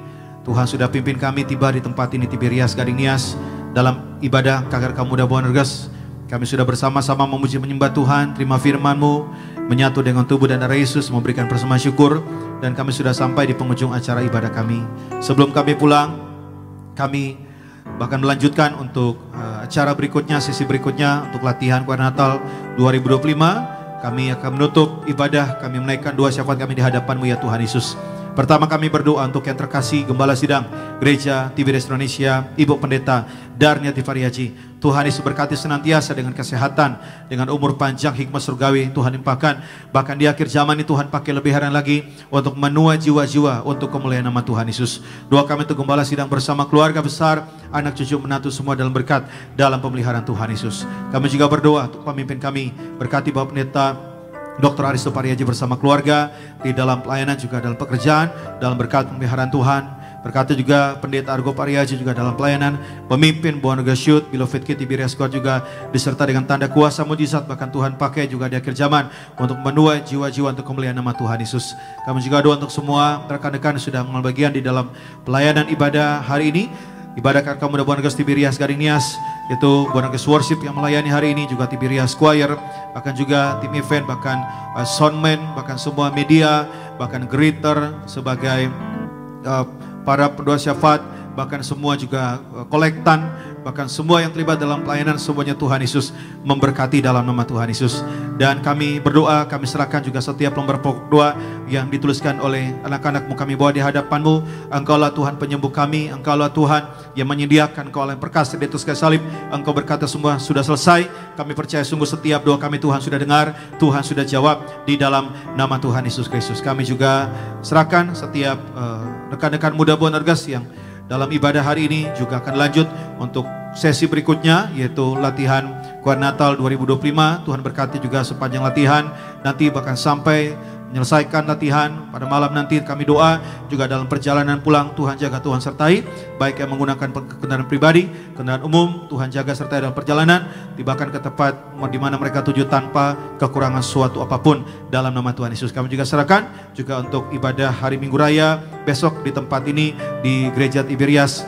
Tuhan sudah pimpin kami tiba di tempat ini, Tiberias Gading Nias, dalam ibadah KKR Muda Boanerges. Kami sudah bersama-sama memuji menyembah Tuhan, terima firman-Mu, menyatu dengan tubuh dan darah Yesus, memberikan persembahan syukur, dan kami sudah sampai di penghujung acara ibadah kami. Sebelum kami pulang, kami bahkan melanjutkan untuk acara berikutnya, sesi berikutnya untuk latihan Choir Natal 2025. Kami akan menutup ibadah, kami menaikkan doa syafaat kami di hadapan-Mu ya Tuhan Yesus. Pertama kami berdoa untuk yang terkasih Gembala Sidang Gereja Tiberias Indonesia, Ibu Pendeta Darniati Farihaji. Tuhan Yesus berkati senantiasa dengan kesehatan, dengan umur panjang, hikmat surgawi Tuhan limpahkan. Bahkan di akhir zaman ini Tuhan pakai lebihan lagi untuk menuai jiwa-jiwa untuk kemuliaan nama Tuhan Yesus. Doa kami untuk Gembala Sidang bersama keluarga besar, anak cucu menantu semua dalam berkat, dalam pemeliharaan Tuhan Yesus. Kami juga berdoa untuk pemimpin kami, berkati Bapak Pendeta Dr. Aristo Parihaji bersama keluarga di dalam pelayanan juga dalam pekerjaan, dalam berkat pemeliharaan Tuhan. Berkati juga Pendeta Argo Parihaji juga dalam pelayanan, pemimpin Boanerges Youth, Beloved Kids Tiberias Squad juga diserta dengan tanda kuasa mujizat, bahkan Tuhan pakai juga di akhir zaman untuk menuai jiwa-jiwa untuk kemuliaan nama Tuhan Yesus. Kami juga doa untuk semua rekan-rekan yang sudah mengambil bagian di dalam pelayanan ibadah hari ini. Ibadah KKR Muda Boanerges Tiberias Gading Nias, itu Boanerges Worship yang melayani hari ini, juga Tiberias Choir, bahkan juga tim event, bahkan soundman, bahkan semua media, bahkan greeter sebagai para pendoa syafaat, bahkan semua juga kolektan, bahkan semua yang terlibat dalam pelayanan, semuanya Tuhan Yesus memberkati dalam nama Tuhan Yesus. Dan kami berdoa, kami serahkan juga setiap lembar pokok doa yang dituliskan oleh anak-anak-Mu, kami bawa di hadapan-Mu. Engkaulah Tuhan penyembuh kami, Engkaulah Tuhan yang menyediakan, Engkau yang perkasa di atas kayu salib. Engkau berkata semua sudah selesai. Kami percaya sungguh setiap doa kami Tuhan sudah dengar, Tuhan sudah jawab di dalam nama Tuhan Yesus Kristus. Kami juga serahkan setiap rekan-rekan muda Boanerges yang dalam ibadah hari ini juga akan lanjut untuk sesi berikutnya, yaitu latihan Choir Natal 2025. Tuhan berkati juga sepanjang latihan, nanti bahkan sampai menyelesaikan latihan pada malam nanti. Kami doa juga dalam perjalanan pulang, Tuhan jaga, Tuhan sertai, baik yang menggunakan kendaraan pribadi, kendaraan umum, Tuhan jaga sertai dalam perjalanan, tibakan ke tempat di mana mereka tuju tanpa kekurangan suatu apapun dalam nama Tuhan Yesus. Kami juga serahkan juga untuk ibadah hari Minggu Raya besok di tempat ini di Gereja Tiberias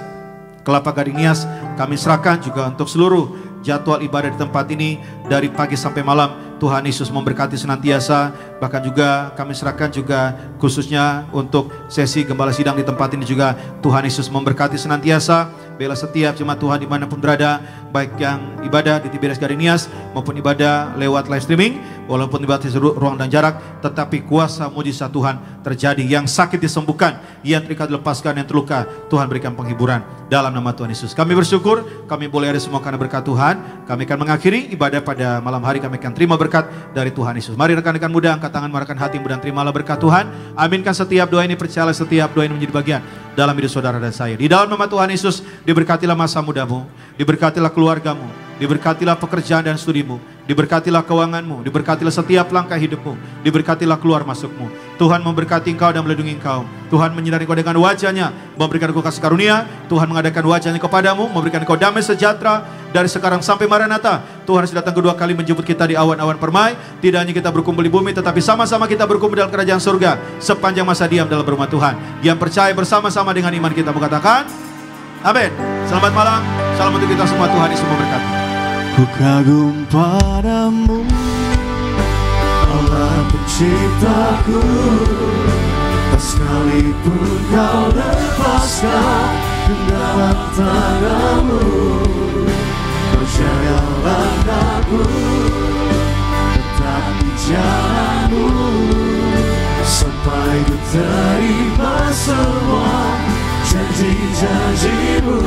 Kelapa Gading Nias. Kami serahkan juga untuk seluruh jadwal ibadah di tempat ini dari pagi sampai malam. Tuhan Yesus memberkati senantiasa. Bahkan juga kami serahkan juga khususnya untuk sesi Gembala Sidang di tempat ini juga Tuhan Yesus memberkati senantiasa. Bela setiap jemaat Tuhan dimanapun berada, baik yang ibadah di Tiberias Gading Nias maupun ibadah lewat live streaming, walaupun ibadah di ruang dan jarak, tetapi kuasa mujizat Tuhan terjadi. Yang sakit disembuhkan, yang terikat dilepaskan, yang terluka Tuhan berikan penghiburan dalam nama Tuhan Yesus. Kami bersyukur, kami boleh ada semua karena berkat Tuhan. Kami akan mengakhiri ibadah pada malam hari, kami akan terima berkat dari Tuhan Yesus. Mari rekan-rekan muda, angkat tangan, marahkan hatimu dan terimalah berkat Tuhan. Aminkan setiap doa ini, percayalah setiap doa ini menjadi bagian dalam hidup saudara dan saya. Di dalam nama Tuhan Yesus, diberkatilah masa mudamu, diberkatilah keluargamu, diberkatilah pekerjaan dan studimu, diberkatilah keuanganmu, diberkatilah setiap langkah hidupmu, diberkatilah keluar masukmu. Tuhan memberkati engkau dan melindungi engkau. Tuhan menyinari engkau dengan wajahnya, memberikan engkau kasih karunia. Tuhan mengadakan wajahnya kepadamu, memberikan engkau damai sejahtera dari sekarang sampai Maranatha. Tuhan sudah datang kedua kali menjemput kita di awan-awan permai. Tidak hanya kita berkumpul di bumi, tetapi sama-sama kita berkumpul dalam kerajaan surga sepanjang masa diam dalam rumah Tuhan. Yang percaya bersama-sama dengan iman kita mengatakan amin. Selamat malam, salam untuk kita semua. Tuhan Yesus memberkati. Ku kagum padamu, Allah penciptaku. Tak sekalipun kau lepaskan ke dalam tanganmu. Berjaga langkahku, tetap di jalanmu, sampai ku terima semua janji-janjimu.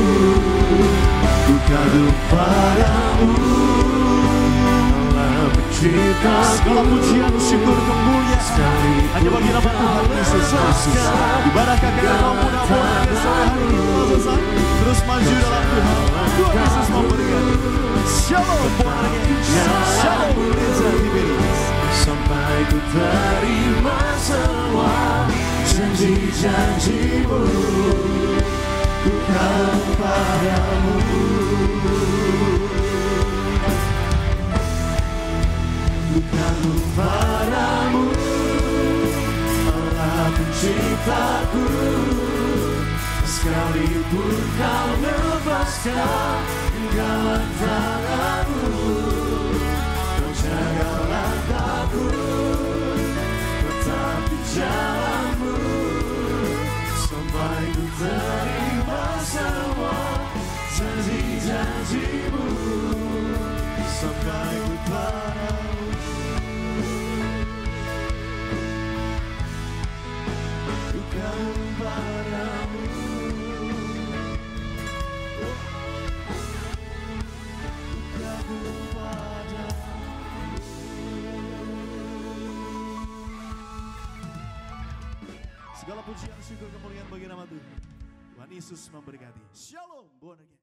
Ku kagum padamu, Allah penciptaku. Segala pujian, syukur, kemuliaan Hanya bagi nama Tuhan Yesus Kristus. Ibadah kakek Engkau muda born again sore hari ini telah selesai. Terus maju dalam Tuhan. Tuhan Yesus memberkati. Shalom born again. Shalom Gereja Tiberias. Sampai ku terima semua janji-janji-Mu, bukan padamu. Bukan padamu, Allah penciptaku. Sekalipun kau lepaskan genggaman tanganmu, kau jaga langkahku, tetap di jalanmu, sampai ku terima semua janji-janji-Mu, sampai ku padamu. Bukan padamu. Segala pujian syukur kemuliaan bagi nama Tuhan. Tuhan Yesus memberkati. Shalom born again.